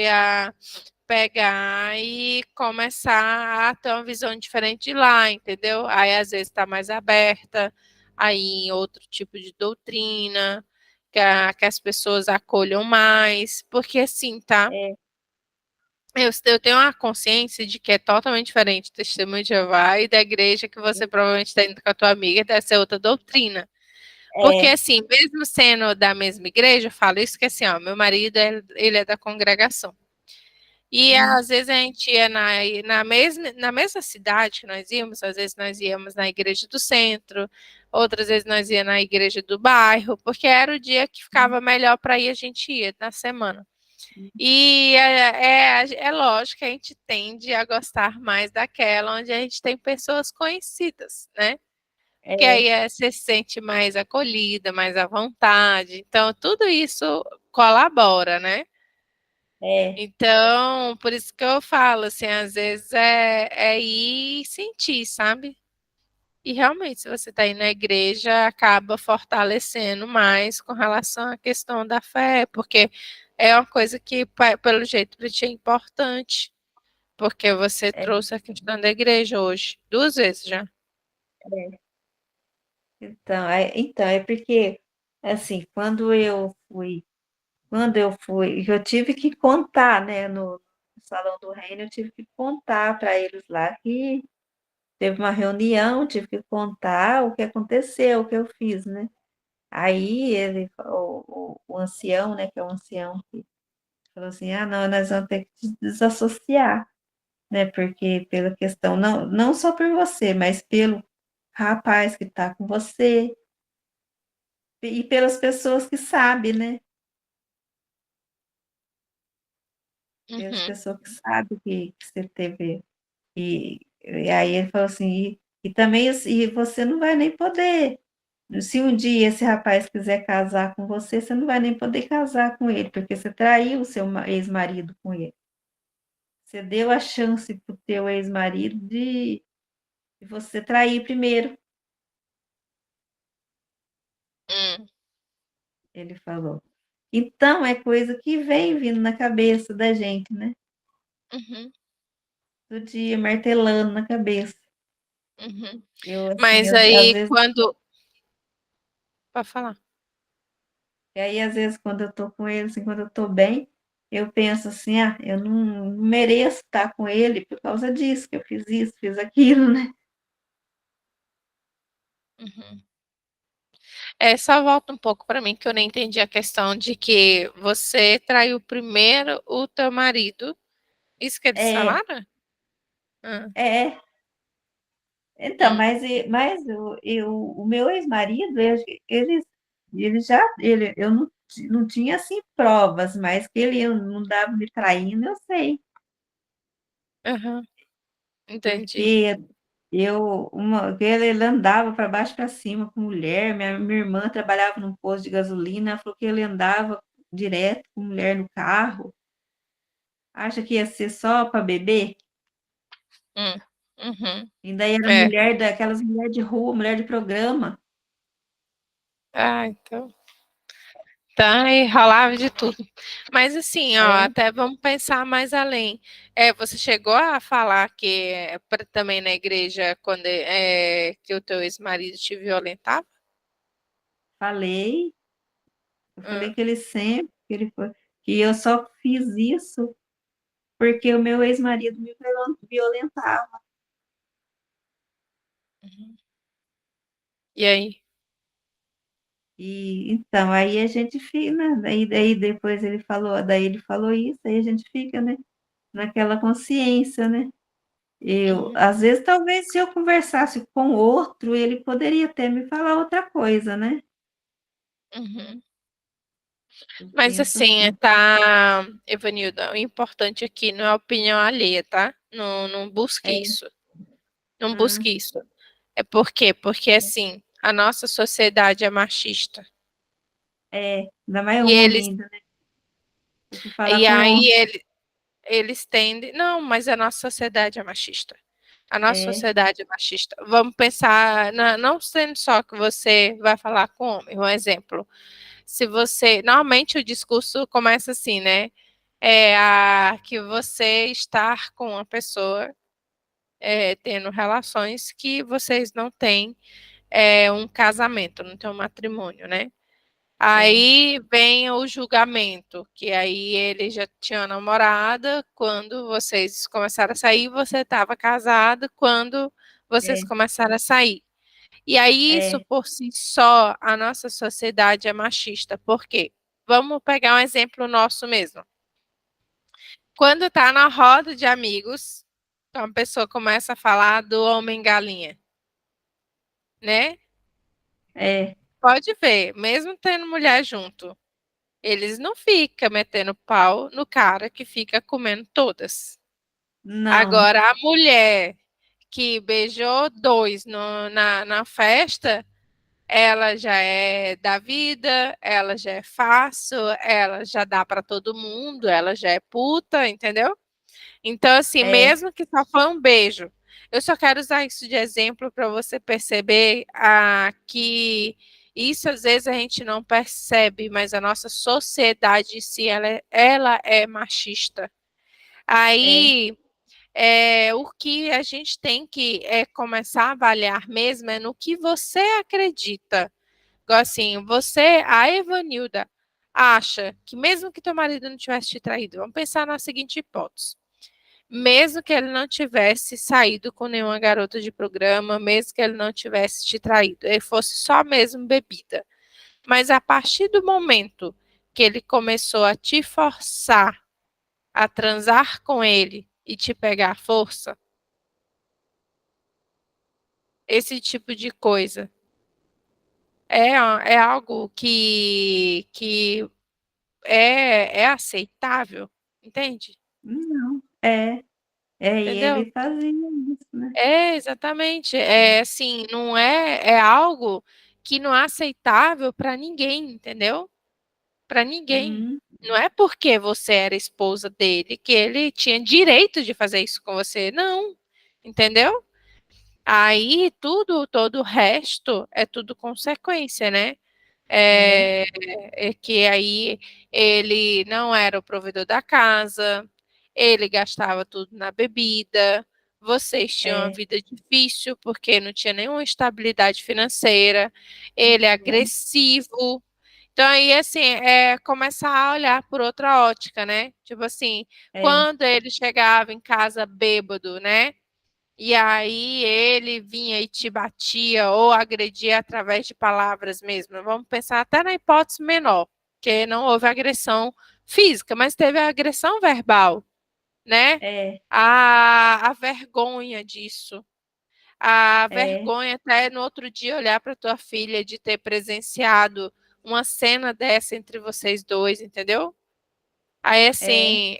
pegar e começar a ter uma visão diferente de lá, entendeu? Aí às vezes está mais aberta, aí em outro tipo de doutrina, que as pessoas acolham mais, porque assim, tá? é, Eu tenho uma consciência de que é totalmente diferente do Testemunho de Jeová e da igreja que você provavelmente está indo com a tua amiga, deve ser outra doutrina. Porque, é, assim, mesmo sendo da mesma igreja, eu falo isso que, assim, ó, meu marido, ele é da congregação. E hum, às vezes a gente ia na mesma cidade que nós íamos, às vezes nós íamos na igreja do centro, outras vezes nós ia na igreja do bairro, porque era o dia que ficava melhor para ir, a gente ia na semana. E é lógico que a gente tende a gostar mais daquela onde a gente tem pessoas conhecidas, né? Porque é, aí você se sente mais acolhida, mais à vontade. Então, tudo isso colabora, né? é, Então, por isso que eu falo, assim, às vezes é ir e sentir, sabe? E realmente, se você está indo na igreja, acaba fortalecendo mais com relação à questão da fé, porque é uma coisa que, pelo jeito, para ti é importante, porque você é, trouxe a questão da igreja hoje, 2 vezes já. é. Então, é porque, assim, eu tive que contar, né, no Salão do Reino, eu tive que contar para eles lá que teve uma reunião, tive que contar o que aconteceu, o que eu fiz, né? Aí o ancião, né, que é o ancião, que falou assim, ah, não, nós vamos ter que desassociar, né? Porque pela questão, não só por você, mas pelo rapaz que está com você e pelas pessoas que sabem, né? Pelas Uhum, pessoas que sabem que você teve. E aí ele falou assim, e também e você não vai nem poder. Se um dia esse rapaz quiser casar com você, você não vai nem poder casar com ele, porque você traiu o seu ex-marido com ele. Você deu a chance para o teu ex-marido de você trair primeiro, hum, ele falou. Então, é coisa que vem vindo na cabeça da gente, né? uhum. todo dia martelando na cabeça. Uhum. Eu, assim, Mas às aí vezes, quando pode falar. e aí, às vezes, quando eu tô com ele, assim, quando eu tô bem, eu penso assim, eu não mereço estar com ele por causa disso, que eu fiz isso, fiz aquilo, né? Uhum. Só volta um pouco para mim que eu nem entendi a questão de que você traiu primeiro o teu marido. Isso que eles É, falaram? Hã. é. Então, Hum. mas o meu ex-marido, eu não tinha, assim, provas, mas que ele não estava me traindo, eu sei. Aham, entendi. Porque que ele andava para baixo e para cima com mulher, minha irmã trabalhava num posto de gasolina, ela falou que ele andava direto com mulher no carro. Acha que ia ser só para beber? Hum. Uhum. E daí era É. mulher daquelas mulher de rua, mulher de programa. Ah, então tá, e rolava de tudo. Mas assim, ó, É, até vamos pensar mais além. Você chegou a falar que também na igreja quando que o teu ex-marido te violentava? falei, eu falei Hã. que ele sempre, que eu só fiz isso porque o meu ex-marido me violentava. Uhum. E aí? E então, aí a gente fica, né? Daí depois daí ele falou isso, aí a gente fica, né? Naquela consciência, né? Uhum. Às vezes, talvez se eu conversasse com outro, ele poderia até me falar outra coisa, né? Uhum. Eu Mas penso assim, assim, tá, Evanilda, o importante aqui não é a opinião alheia, tá? Não, não busque é, isso. Não hum, busque isso. É por quê? Porque assim, a nossa sociedade é machista. ainda mais E homem eles, ainda, né? Eu fui falar e com aí homem, eles tendem. Não, mas a nossa sociedade é machista. A nossa é, sociedade é machista. Vamos pensar, não sendo só que você vai falar com homem, um exemplo. Se você. Normalmente o discurso começa assim, né? Que você estar com uma pessoa tendo relações que vocês não têm um casamento, não tem um matrimônio, né? é, Aí vem o julgamento, que aí ele já tinha namorada quando vocês começaram a sair, você estava casado quando vocês é, começaram a sair. E aí isso é, por si só, a nossa sociedade é machista. Por quê? Vamos pegar um exemplo nosso mesmo. Quando está na roda de amigos, uma pessoa começa a falar do homem galinha, né? é, Pode ver, mesmo tendo mulher junto, eles não ficam metendo pau no cara que fica comendo todas. não, Agora, a mulher que beijou dois na festa, ela já é da vida, ela já é fácil, ela já dá para todo mundo, ela já é puta, entendeu? Então, assim, é, mesmo que só foi um beijo, eu só quero usar isso de exemplo para você perceber que isso às vezes a gente não percebe, mas a nossa sociedade em si, ela é machista. é, Aí, o que a gente tem que começar a avaliar mesmo é no que você acredita. Igual assim, a Evanilda, acha que mesmo que teu marido não tivesse te traído, vamos pensar na seguinte hipótese. Mesmo que ele não tivesse saído com nenhuma garota de programa, mesmo que ele não tivesse te traído, ele fosse só mesmo bebida. Mas a partir do momento que ele começou a te forçar a transar com ele e te pegar à força, esse tipo de coisa é algo que é aceitável, entende? não, e Entendeu? ele fazia isso, né? Exatamente. É assim, não é algo que não é aceitável para ninguém, entendeu? Para ninguém. Uhum, Não é porque você era esposa dele que ele tinha direito de fazer isso com você, não. Entendeu? Aí todo o resto é tudo consequência, né? é, É que aí ele não era o provedor da casa, ele gastava tudo na bebida, vocês tinham uma É, vida difícil porque não tinha nenhuma estabilidade financeira, ele é é, agressivo. Então, aí, assim, é começar a olhar por outra ótica, né? Tipo assim, é, quando ele chegava em casa bêbado, né? E aí ele vinha e te batia ou agredia através de palavras mesmo. Vamos pensar até na hipótese menor, que não houve agressão física, mas teve a agressão verbal, né? é, A vergonha disso. A é, vergonha até no outro dia olhar para tua filha de ter presenciado uma cena dessa entre vocês dois, entendeu? Aí, é. assim,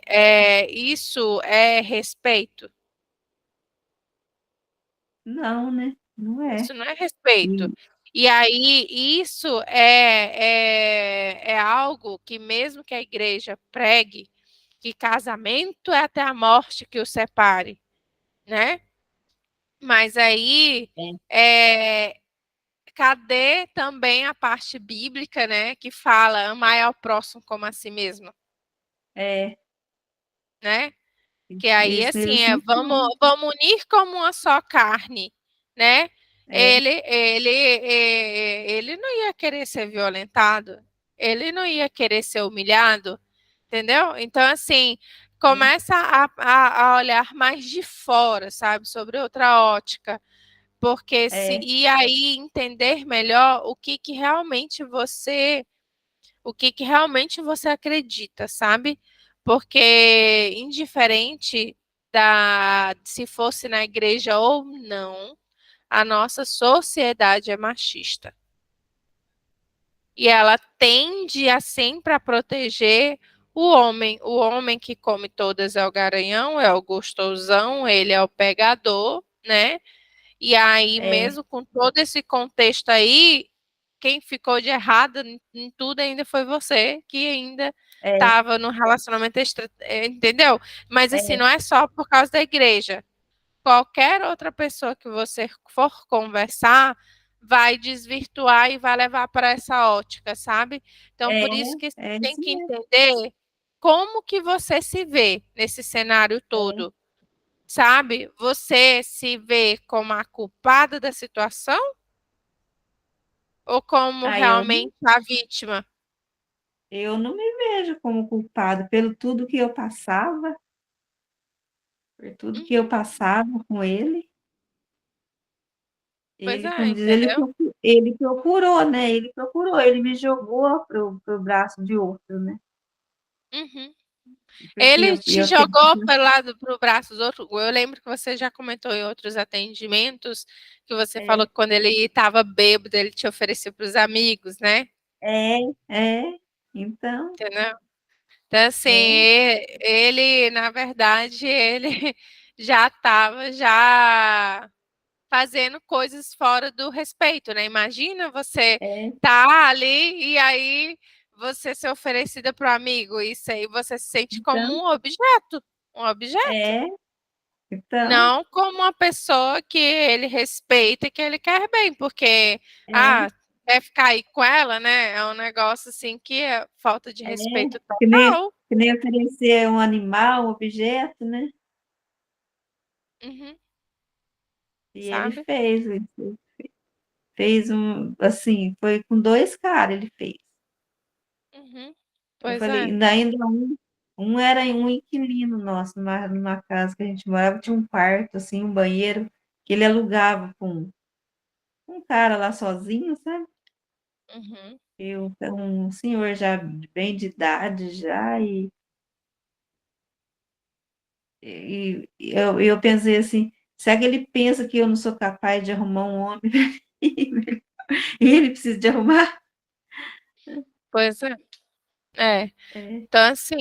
isso é respeito. Não, né? Não é. Isso não é respeito. E, E aí, isso é algo que, mesmo que a igreja pregue, que casamento é até a morte que o separe, né? Mas aí, é, é, cadê também a parte bíblica, né? Que fala amar ao próximo como a si mesmo, é, né? Que aí, assim, eles não falam. vamos unir como uma só carne, né? É, Ele não ia querer ser violentado, ele não ia querer ser humilhado, entendeu? Então, assim, é, começa a olhar mais de fora, sabe? Sobre outra ótica, porque é, e aí entender melhor o que que realmente você acredita, sabe? Porque indiferente da se fosse na igreja ou não, a nossa sociedade é machista. E ela tende a sempre a proteger o homem que come todas é o garanhão, é o gostosão, ele é o pegador, né? E aí, é, mesmo com todo esse contexto aí, quem ficou de errado em tudo ainda foi você, que ainda é, estava no relacionamento entendeu? Mas assim, é, não é só por causa da igreja. Qualquer outra pessoa que você for conversar vai desvirtuar e vai levar para essa ótica, sabe? Então, é, por isso que você é tem isso que mesmo. entender como que você se vê nesse cenário É, todo. Sabe? Você se vê como a culpada da situação ou como ah, realmente a vítima? eu não me vejo como culpada pelo tudo que eu passava, por tudo que eu Uhum. passava com ele. Pois Ele, é, como diz, entendeu? ele procurou, né? Ele procurou, ele me jogou pro braço de outro, né? Uhum. Porque Ele te eu tenho. jogou para o lado para o braço dos outros. Eu lembro que você já comentou em outros atendimentos que você falou É, que quando ele estava bêbado, ele te ofereceu para os amigos, né? é, é. Então, Entendeu? Então, assim, é, ele, na verdade, ele já estava já fazendo coisas fora do respeito, né? Imagina você é. tá ali e aí você ser oferecida para o amigo, isso aí você se sente como Então, um objeto, é. Então, não como uma pessoa que ele respeita e que ele quer bem, porque é, quer ficar aí com ela, né? É um negócio assim que é falta de é. respeito Que nem, total. que nem oferecer um animal, um objeto, né? Uhum, E ele sabe? fez isso. Fez um, assim, foi com dois caras ele fez. Uhum, Eu pois falei, é. ainda um era um inquilino nosso, numa casa que a gente morava, tinha um quarto, assim, um banheiro, que ele alugava com um cara lá sozinho, sabe? Uhum, Um senhor já bem de idade já, eu pensei assim, será que ele pensa que eu não sou capaz de arrumar um homem e ele precisa de arrumar? pois é. É. É, Então, assim,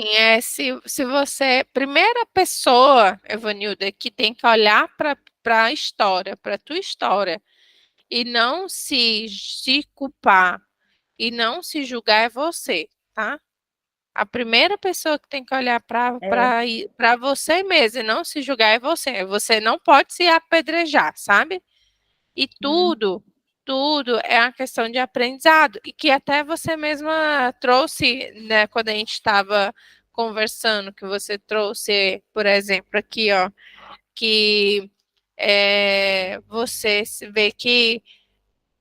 se você. Primeira pessoa, Evanilda, que tem que olhar para a história, para a tua história, e não se culpar e não se julgar é você, tá? A primeira pessoa que tem que olhar é, para você mesmo e não se julgar é você. Você não pode se apedrejar, sabe? E hum, tudo é uma questão de aprendizado. E que até você mesma trouxe, né, quando a gente estava conversando, que você trouxe, por exemplo, aqui, ó, que você se vê que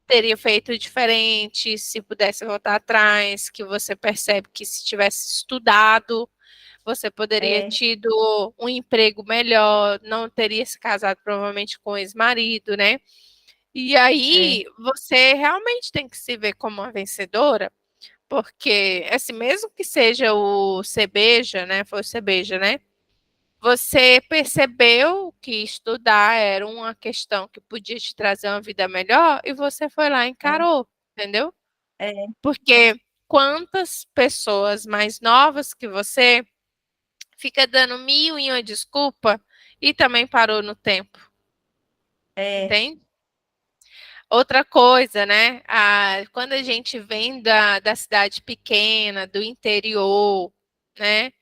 teria feito diferente se pudesse voltar atrás, que você percebe que se tivesse estudado, você poderia É, tido um emprego melhor, não teria se casado provavelmente com o ex-marido, né? E é, aí você realmente tem que se ver como uma vencedora, porque assim, mesmo que seja o Cebeja, né? Foi o Cebeja, né? Você percebeu que estudar era uma questão que podia te trazer uma vida melhor e você foi lá e é, encarou, entendeu? é, Porque quantas pessoas mais novas que você fica dando mil e uma desculpa e também parou no tempo, é, entende? Outra coisa, né? Quando a gente vem da cidade pequena, do interior, né?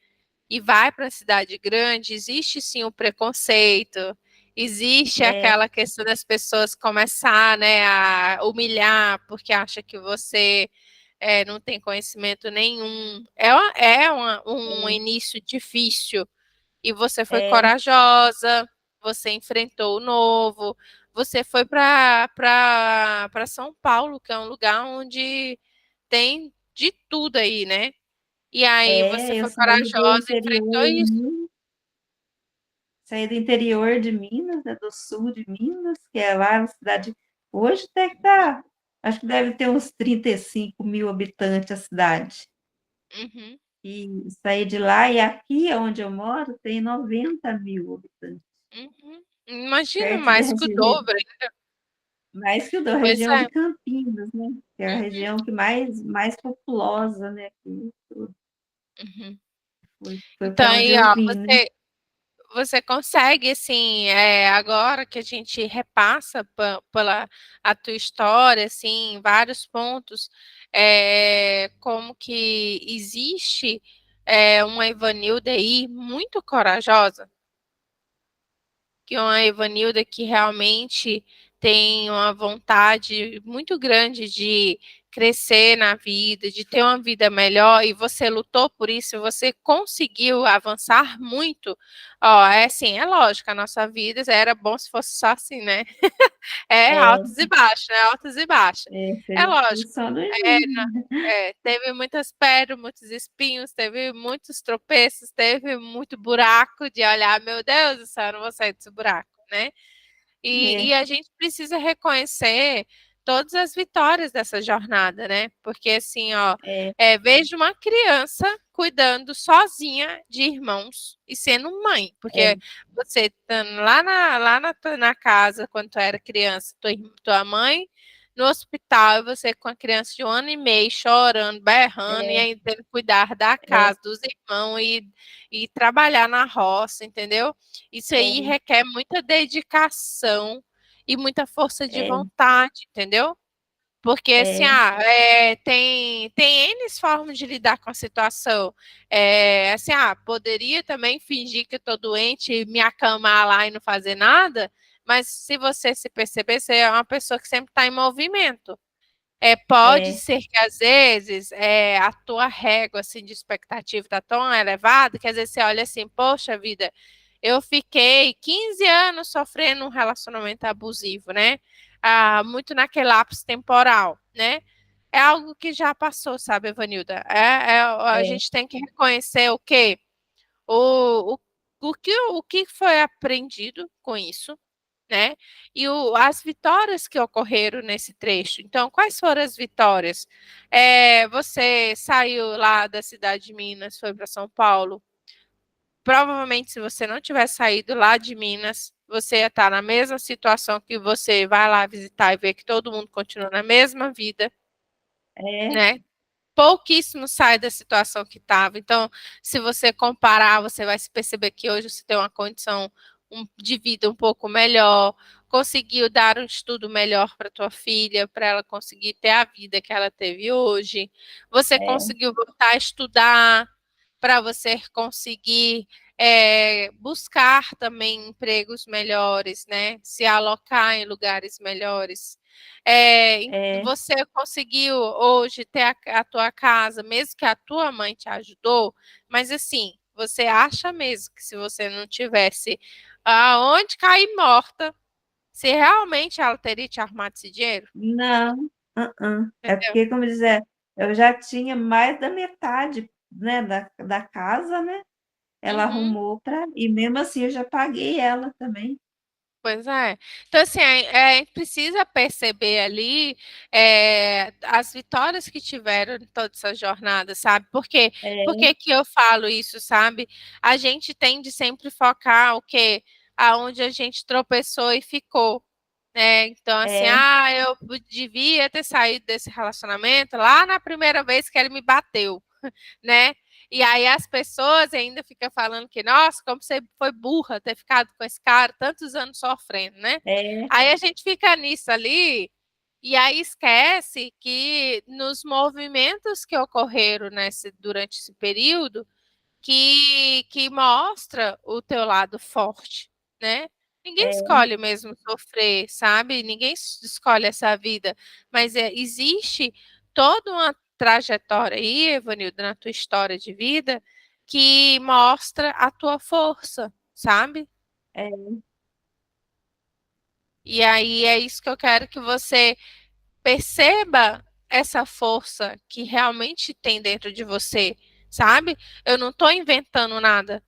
E vai para a cidade grande, existe sim o preconceito, existe é, aquela questão das pessoas começar, né, a humilhar porque acha que você não tem conhecimento nenhum. Um início difícil e você foi é, corajosa, você enfrentou o novo, você foi para São Paulo, que é um lugar onde tem de tudo aí, né? E aí você eu foi saí do corajosa, enfrentou interior de isso. Minas, saí do interior de Minas, né, do sul de Minas, que é lá uma cidade, hoje até que tá, acho que deve ter uns 35 mil habitantes a cidade. Uhum, E saí de lá, e aqui onde eu moro tem 90 mil habitantes, uhum. Imagina perto da mais que o dobro. mais que o da Pois região de é. Campinas, né? Que é a Uhum, região que mais populosa, né? Que uhum. foi Então para onde aí, eu ó, vim, né? você consegue, assim, agora que a gente repassa pela a tua história, assim, em vários pontos, como que existe uma Evanilda aí muito corajosa, que é uma Evanilda que realmente tem uma vontade muito grande de crescer na vida, de ter uma vida melhor, e você lutou por isso, você conseguiu avançar muito. Ó, é assim, é lógico, a nossa vida era bom se fosse só assim, né? É É, altos e baixos, né? Altos e baixos. É seria tudo lógico. só É, doidinho. teve muitas pedras, muitos espinhos, teve muitos tropeços, teve muito buraco de olhar, meu Deus do céu, eu não vou sair desse buraco, né? E É, a gente precisa reconhecer todas as vitórias dessa jornada, né? Porque assim, ó, é, vejo uma criança cuidando sozinha de irmãos e sendo mãe, porque é, você estando na casa quando tu era criança, tua mãe no hospital, e você com a criança de 1 ano e meio chorando, berrando, e é, aí tendo que cuidar da é, casa, dos irmãos e trabalhar na roça, entendeu? Isso aí é, requer muita dedicação e muita força de é, vontade, entendeu? Porque assim, é, tem N formas de lidar com a situação. Assim, poderia também fingir que eu tô doente e me acamar lá e não fazer nada, mas se você se perceber, você é uma pessoa que sempre está em movimento. Pode é, ser que às vezes a tua régua assim, de expectativa está tão elevada que às vezes você olha assim, poxa vida, eu fiquei 15 anos sofrendo um relacionamento abusivo, né? Muito naquele lapso temporal, né? É algo que já passou, sabe, Evanilda? A é, gente tem que reconhecer o quê? O, o, o que foi aprendido com isso, né? E as vitórias que ocorreram nesse trecho. Então, quais foram as vitórias? Você saiu lá da cidade de Minas, foi para São Paulo. Provavelmente, se você não tivesse saído lá de Minas, você ia estar na mesma situação que você vai lá visitar e ver que todo mundo continua na mesma vida, é, né? Pouquíssimo sai da situação que estava. Então, se você comparar, você vai se perceber que hoje você tem uma condição de vida um pouco melhor, conseguiu dar um estudo melhor para tua filha, para ela conseguir ter a vida que ela teve hoje. Você é, conseguiu voltar a estudar para você conseguir buscar também empregos melhores, né? Se alocar em lugares melhores. É, Você conseguiu hoje ter a tua casa, mesmo que a tua mãe te ajudou, mas assim, você acha mesmo que se você não tivesse aonde cair morta, se realmente ela teria te arrumado esse dinheiro? não, é Entendeu? porque, como dizer, eu já tinha mais da metade, né, da casa, né? Ela Uhum. arrumou para, e mesmo assim eu já paguei ela também. Pois é. Então, assim, precisa perceber ali as vitórias que tiveram em toda essa jornada, sabe? Por É, que que eu falo isso, sabe? A gente tem de sempre focar o quê? Aonde a gente tropeçou e ficou, né? Então, assim, é, eu devia ter saído desse relacionamento lá na primeira vez que ele me bateu, né? E aí as pessoas ainda ficam falando que, nossa, como você foi burra ter ficado com esse cara tantos anos sofrendo, né? é, Aí a gente fica nisso ali e aí esquece que nos movimentos que ocorreram durante esse período, que mostra o teu lado forte, né? Ninguém é, escolhe mesmo sofrer, sabe? Ninguém escolhe essa vida, mas existe toda uma trajetória aí, Evanildo, na tua história de vida, que mostra a tua força, sabe? é, E aí é isso que eu quero que você perceba essa força que realmente tem dentro de você, sabe? Eu não estou inventando nada.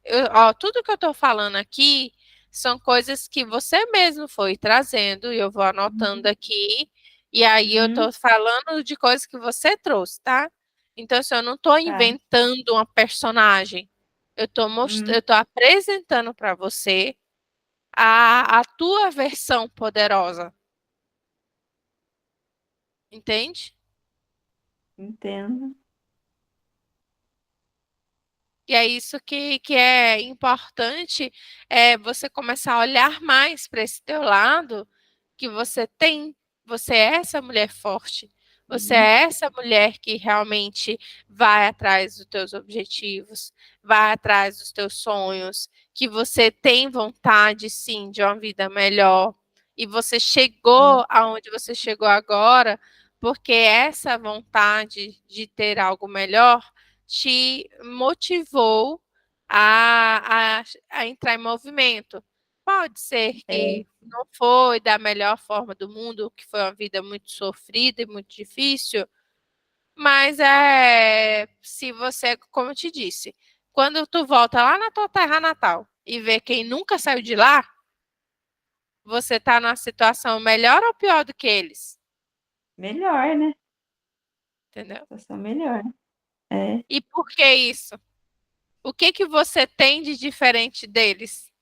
Tudo que eu estou falando aqui são coisas que você mesmo foi trazendo e eu vou anotando uhum, aqui. E aí eu uhum, estou falando de coisas que você trouxe, tá? Então, assim, eu não estou tá, inventando uma personagem. Eu uhum, estou apresentando para você a tua versão poderosa, entende? entendo, E é isso que é importante, você começar a olhar mais para esse teu lado, que você tem, você é essa mulher forte, você uhum, é essa mulher que realmente vai atrás dos teus objetivos, vai atrás dos teus sonhos, que você tem vontade, sim, de uma vida melhor. E você é, chegou aonde você chegou agora, porque essa vontade de ter algo melhor te motivou a entrar em movimento. Pode ser é, que não foi da melhor forma do mundo, que foi uma vida muito sofrida e muito difícil, mas se você, como eu te disse, quando tu volta lá na tua terra natal e vê quem nunca saiu de lá, você está numa situação melhor ou pior do que eles, melhor, né? entendeu? Situação melhor, é, E por que isso? O que que você tem de diferente deles?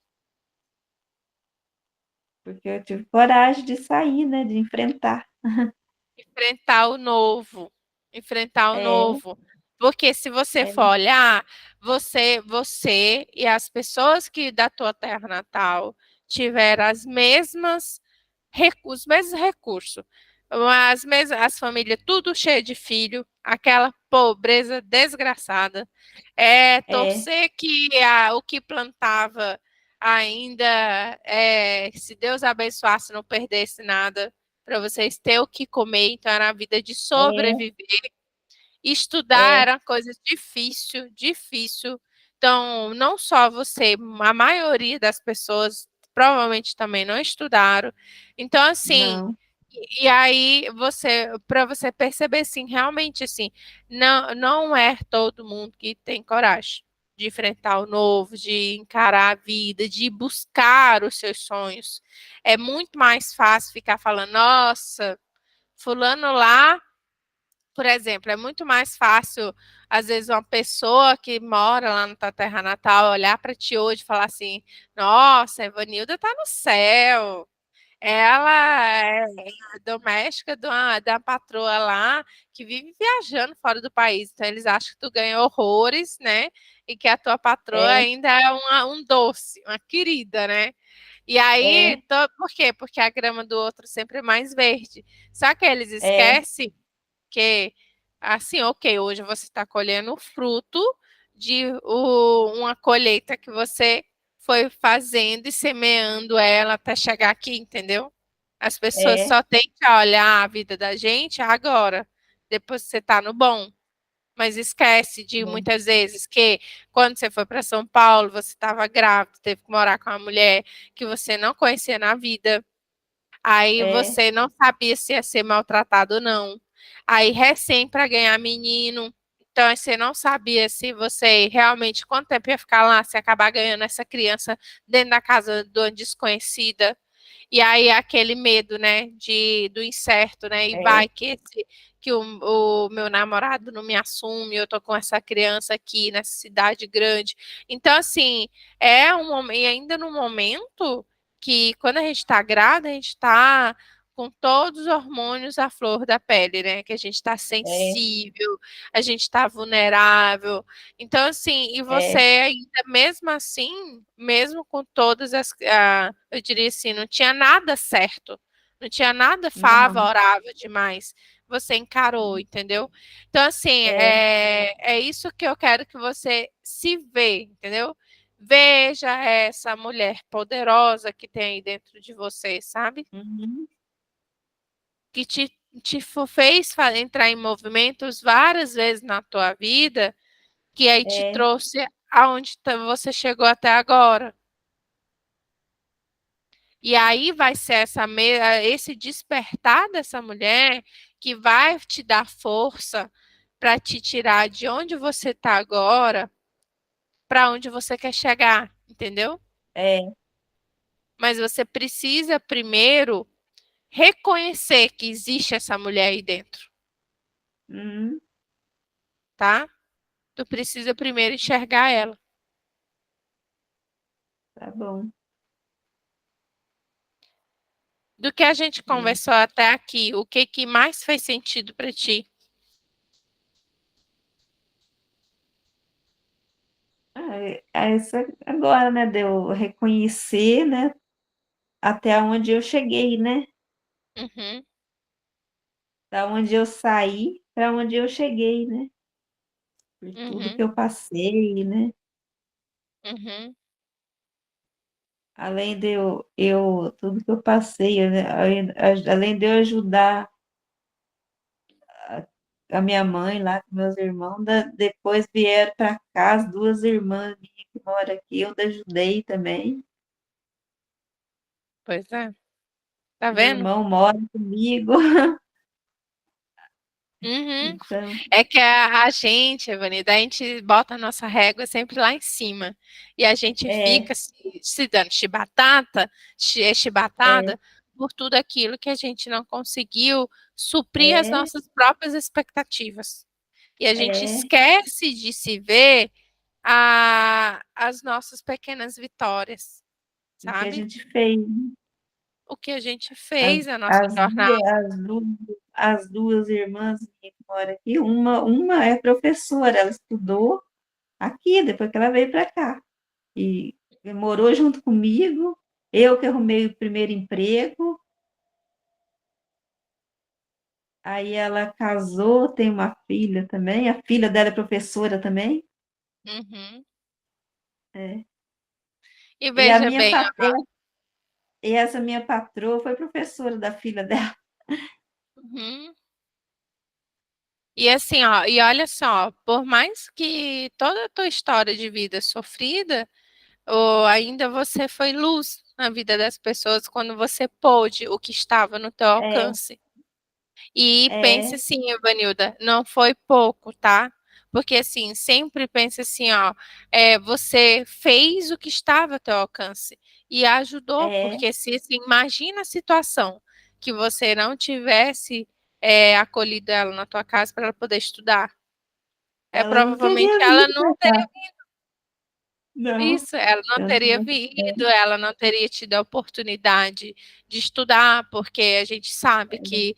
porque eu tive coragem de sair, né? De enfrentar. Enfrentar o novo, enfrentar o É, novo. Porque se você é, for olhar, você e as pessoas que da tua terra natal tiveram os mesmos recursos, as famílias tudo cheio de filho, aquela pobreza desgraçada. é, Torcer que o que plantava ainda, se Deus abençoasse, não perdesse nada para vocês ter o que comer, então era a vida de é, sobreviver. Estudar é, era coisa difícil, difícil. Então, não só você, a maioria das pessoas provavelmente também não estudaram. Então, assim, não, e aí para você perceber, assim, realmente, assim, não é todo mundo que tem coragem de enfrentar o novo, de encarar a vida, de buscar os seus sonhos. É muito mais fácil ficar falando, nossa, fulano lá, por exemplo, é muito mais fácil, às vezes, uma pessoa que mora lá na tua terra natal olhar para ti hoje e falar assim: nossa, a Evanilda tá no céu. Ela é doméstica da patroa lá que vive viajando fora do país. Então, eles acham que tu ganha horrores, né? E que a tua patroa é, ainda é um doce, uma querida, né? E aí, é, por quê? Porque a grama do outro sempre é mais verde. Só que eles é, esquecem que, assim, ok, hoje você está colhendo o fruto de uma colheita que você foi fazendo e semeando ela até chegar aqui, entendeu? As pessoas É, só têm que olhar a vida da gente agora, depois que você está no bom. Mas esquece de é, muitas vezes que quando você foi para São Paulo, você estava grávida, teve que morar com uma mulher que você não conhecia na vida. Aí é, você não sabia se ia ser maltratado ou não. Aí recém para ganhar menino. Então aí você não sabia se você realmente quanto tempo ia ficar lá, se acabar ganhando essa criança dentro da casa de uma desconhecida. E aí aquele medo, né, do incerto, né? E é, vai que o meu namorado não me assume, eu tô com essa criança aqui nessa cidade grande. Então, assim, é um momento, e ainda no momento que quando a gente tá grávida, a gente tá com todos os hormônios à flor da pele, né? Que a gente tá é, sensível, a gente tá vulnerável. Então, assim, e você é, ainda, mesmo assim, mesmo com todas eu diria assim, não tinha nada certo, não tinha nada não, favorável demais. Você encarou, entendeu? Então, assim, é, é isso que eu quero que você se vê, entendeu? Veja essa mulher poderosa que tem aí dentro de você, sabe? uhum, Que fez entrar em movimentos várias vezes na tua vida, que aí te é, trouxe aonde você chegou até agora. E aí vai ser esse despertar dessa mulher que vai te dar força para te tirar de onde você está agora para onde você quer chegar, entendeu? é, Mas você precisa primeiro reconhecer que existe essa mulher aí dentro, uhum, tá? Tu precisa primeiro enxergar ela. tá bom. Do que a gente É. conversou até aqui, o que que mais fez sentido para ti? Essa agora, né, de eu reconhecer, né, até onde eu cheguei, né, Uhum, da onde eu saí para onde eu cheguei, né, por tudo que uhum, eu passei, né, uhum, além de tudo que eu passei, né, além de eu ajudar a minha mãe lá com meus irmãos, depois vieram para cá as duas irmãs minhas que moram aqui, eu ajudei também. pois é, tá Meu vendo? irmão mora comigo, Uhum. então, É que a gente, Evanida, a gente bota a nossa régua sempre lá em cima. E a gente é, fica se dando é, chibatada por tudo aquilo que a gente não conseguiu suprir as é, nossas próprias expectativas. E a gente é, esquece de se ver as nossas pequenas vitórias, o que a sabe? gente fez. O que a gente As, fez, a nossa as, jornada. duas, as, duas, as duas irmãs que moram aqui, uma é professora, ela estudou aqui, depois que ela veio para cá. E morou junto comigo, eu que arrumei o primeiro emprego, aí ela casou, tem uma filha também, a filha dela é professora também. Uhum. É. E E, a veja minha, bem, e essa minha patroa foi professora da filha dela. uhum. E assim, ó, e olha só, por mais que toda a tua história de vida sofrida, ou ainda você foi luz na vida das pessoas quando você pôde o que estava no teu É, alcance. E pense é, assim, Evanilda, não foi pouco, tá? Porque assim, sempre pense assim, ó, você fez o que estava ao teu alcance e ajudou, é. porque se assim, imagina a situação que você não tivesse acolhido ela na tua casa para ela poder estudar. Ela não Provavelmente teria ela vindo não para cá. Não, isso, ela não eu teria não. vindo, ela não teria tido a oportunidade de estudar, porque a gente sabe que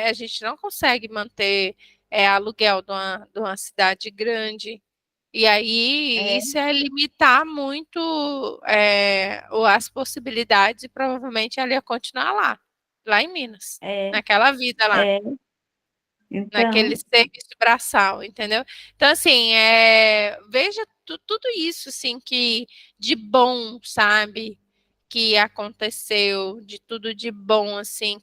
a gente não consegue manter aluguel de uma cidade grande. E aí É, isso é limitar muito as possibilidades e provavelmente ela ia continuar lá em Minas, é, naquela vida lá. é, Então, naquele serviço braçal, entendeu? Então, assim, veja tudo isso, assim, que de bom, sabe? Que aconteceu, de tudo de bom, assim,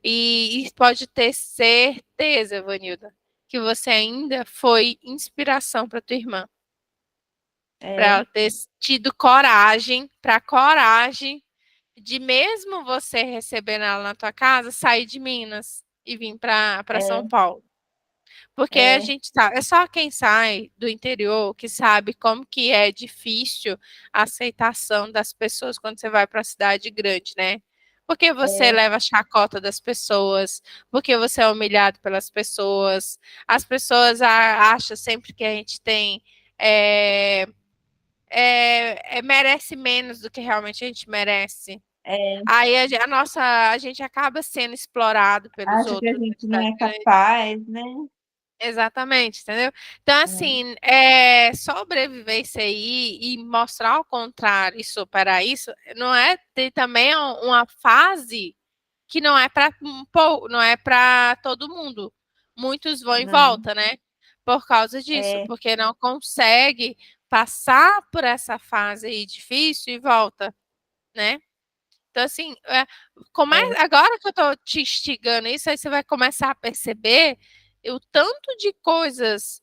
e pode ter certeza, Vanilda, que você ainda foi inspiração para tua irmã, para ela é, ter tido coragem, para coragem de mesmo você recebendo ela na tua casa, sair de Minas e vir para São é, Paulo. Porque a é, gente sabe, é só quem sai do interior que sabe como que é difícil a aceitação das pessoas quando você vai para a cidade grande, né? Porque você é, leva a chacota das pessoas, porque você é humilhado pelas pessoas, as pessoas acham sempre que a gente tem é, merece menos do que realmente a gente merece. é. Aí a gente acaba sendo explorado pelos Acho que a outros na gente não cidade é grande. capaz, né? Exatamente, entendeu? Então, assim, sobreviver isso aí e mostrar ao contrário e superar isso, não é ter também uma fase que não é para não é para todo mundo. Muitos vão e Não, voltam, né? Por causa disso, é, porque não consegue passar por essa fase aí difícil e volta, né? Então, assim, é, agora que eu tô te instigando isso, aí você vai começar a perceber o tanto de coisas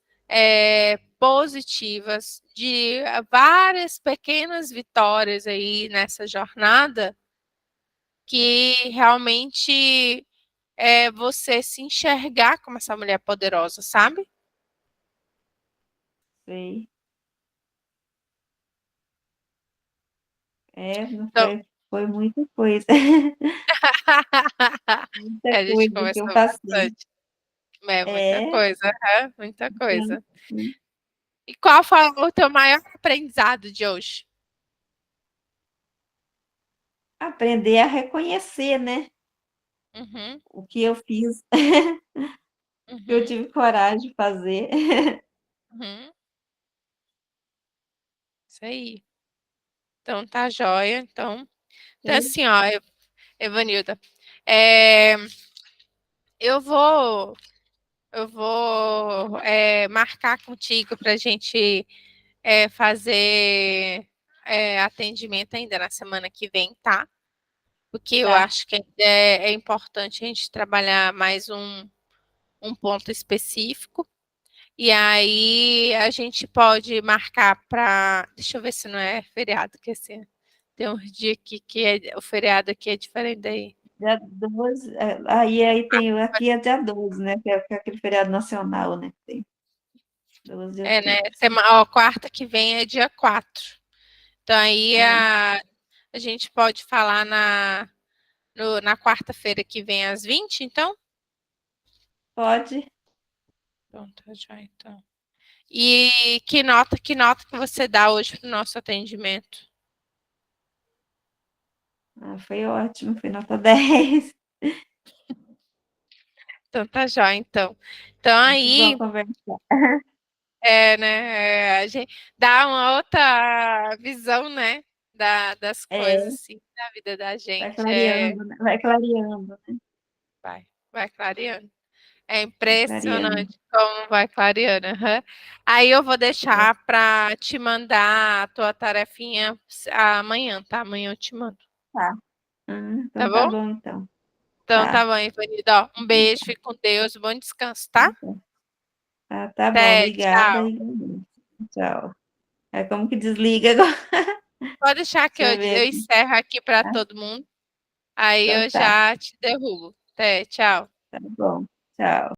positivas, de várias pequenas vitórias aí nessa jornada, que realmente é você se enxergar como essa mulher poderosa, sabe? sei. É, não Então, foi muita coisa. Muita a gente coisa que eu conversou passei. bastante. É muita É, coisa, muita então, coisa. E qual foi o teu maior aprendizado de hoje? aprender a reconhecer, né? Uhum, O que eu fiz, que eu uhum, tive coragem de fazer. uhum. Isso aí. Então tá joia. Então Sei. assim, ó, Evanilda, é, eu vou, marcar contigo para a gente fazer atendimento ainda na semana que vem, tá? Porque eu Tá, acho que é importante a gente trabalhar mais um ponto específico. E aí a gente pode marcar para. Deixa eu ver se não é feriado, que assim, tem uns dias aqui que o feriado aqui é diferente daí. dia 12, aí tem, aqui é dia 12, né? Que é aquele feriado nacional, né? Tem 12 de É, né? outubro. Quarta que vem é dia 4. Então aí Ah, a gente pode falar na quarta-feira que vem às 20, então? pode. Então, tá já, então. E que nota que você dá hoje para o nosso atendimento? Ah, foi ótimo, foi nota 10. Então tá já, então. Então Muito bom aí conversar. né? A gente dá uma outra visão, né? Das coisas, É, assim, da vida da vai gente. clareando, né? Vai clareando, né? Vai clareando. É Vai clareando. impressionante como vai clareando. Aham. Aí eu vou É, deixar para te mandar a tua tarefinha amanhã, tá? Amanhã eu te mando, tá. tá Então tá bom? bom, então. Então tá Tá. bom, Ivanilda. Ó, um beijo, fique com Deus, bom descanso, tá? Tá bom, Até, obrigada. tchau. Tchau. É como que desliga agora? Pode deixar que Deixa eu ver eu aqui. encerro aqui para Tá? todo mundo. Aí Então eu tá. já te derrubo. Até, tchau. Tá bom. Tchau.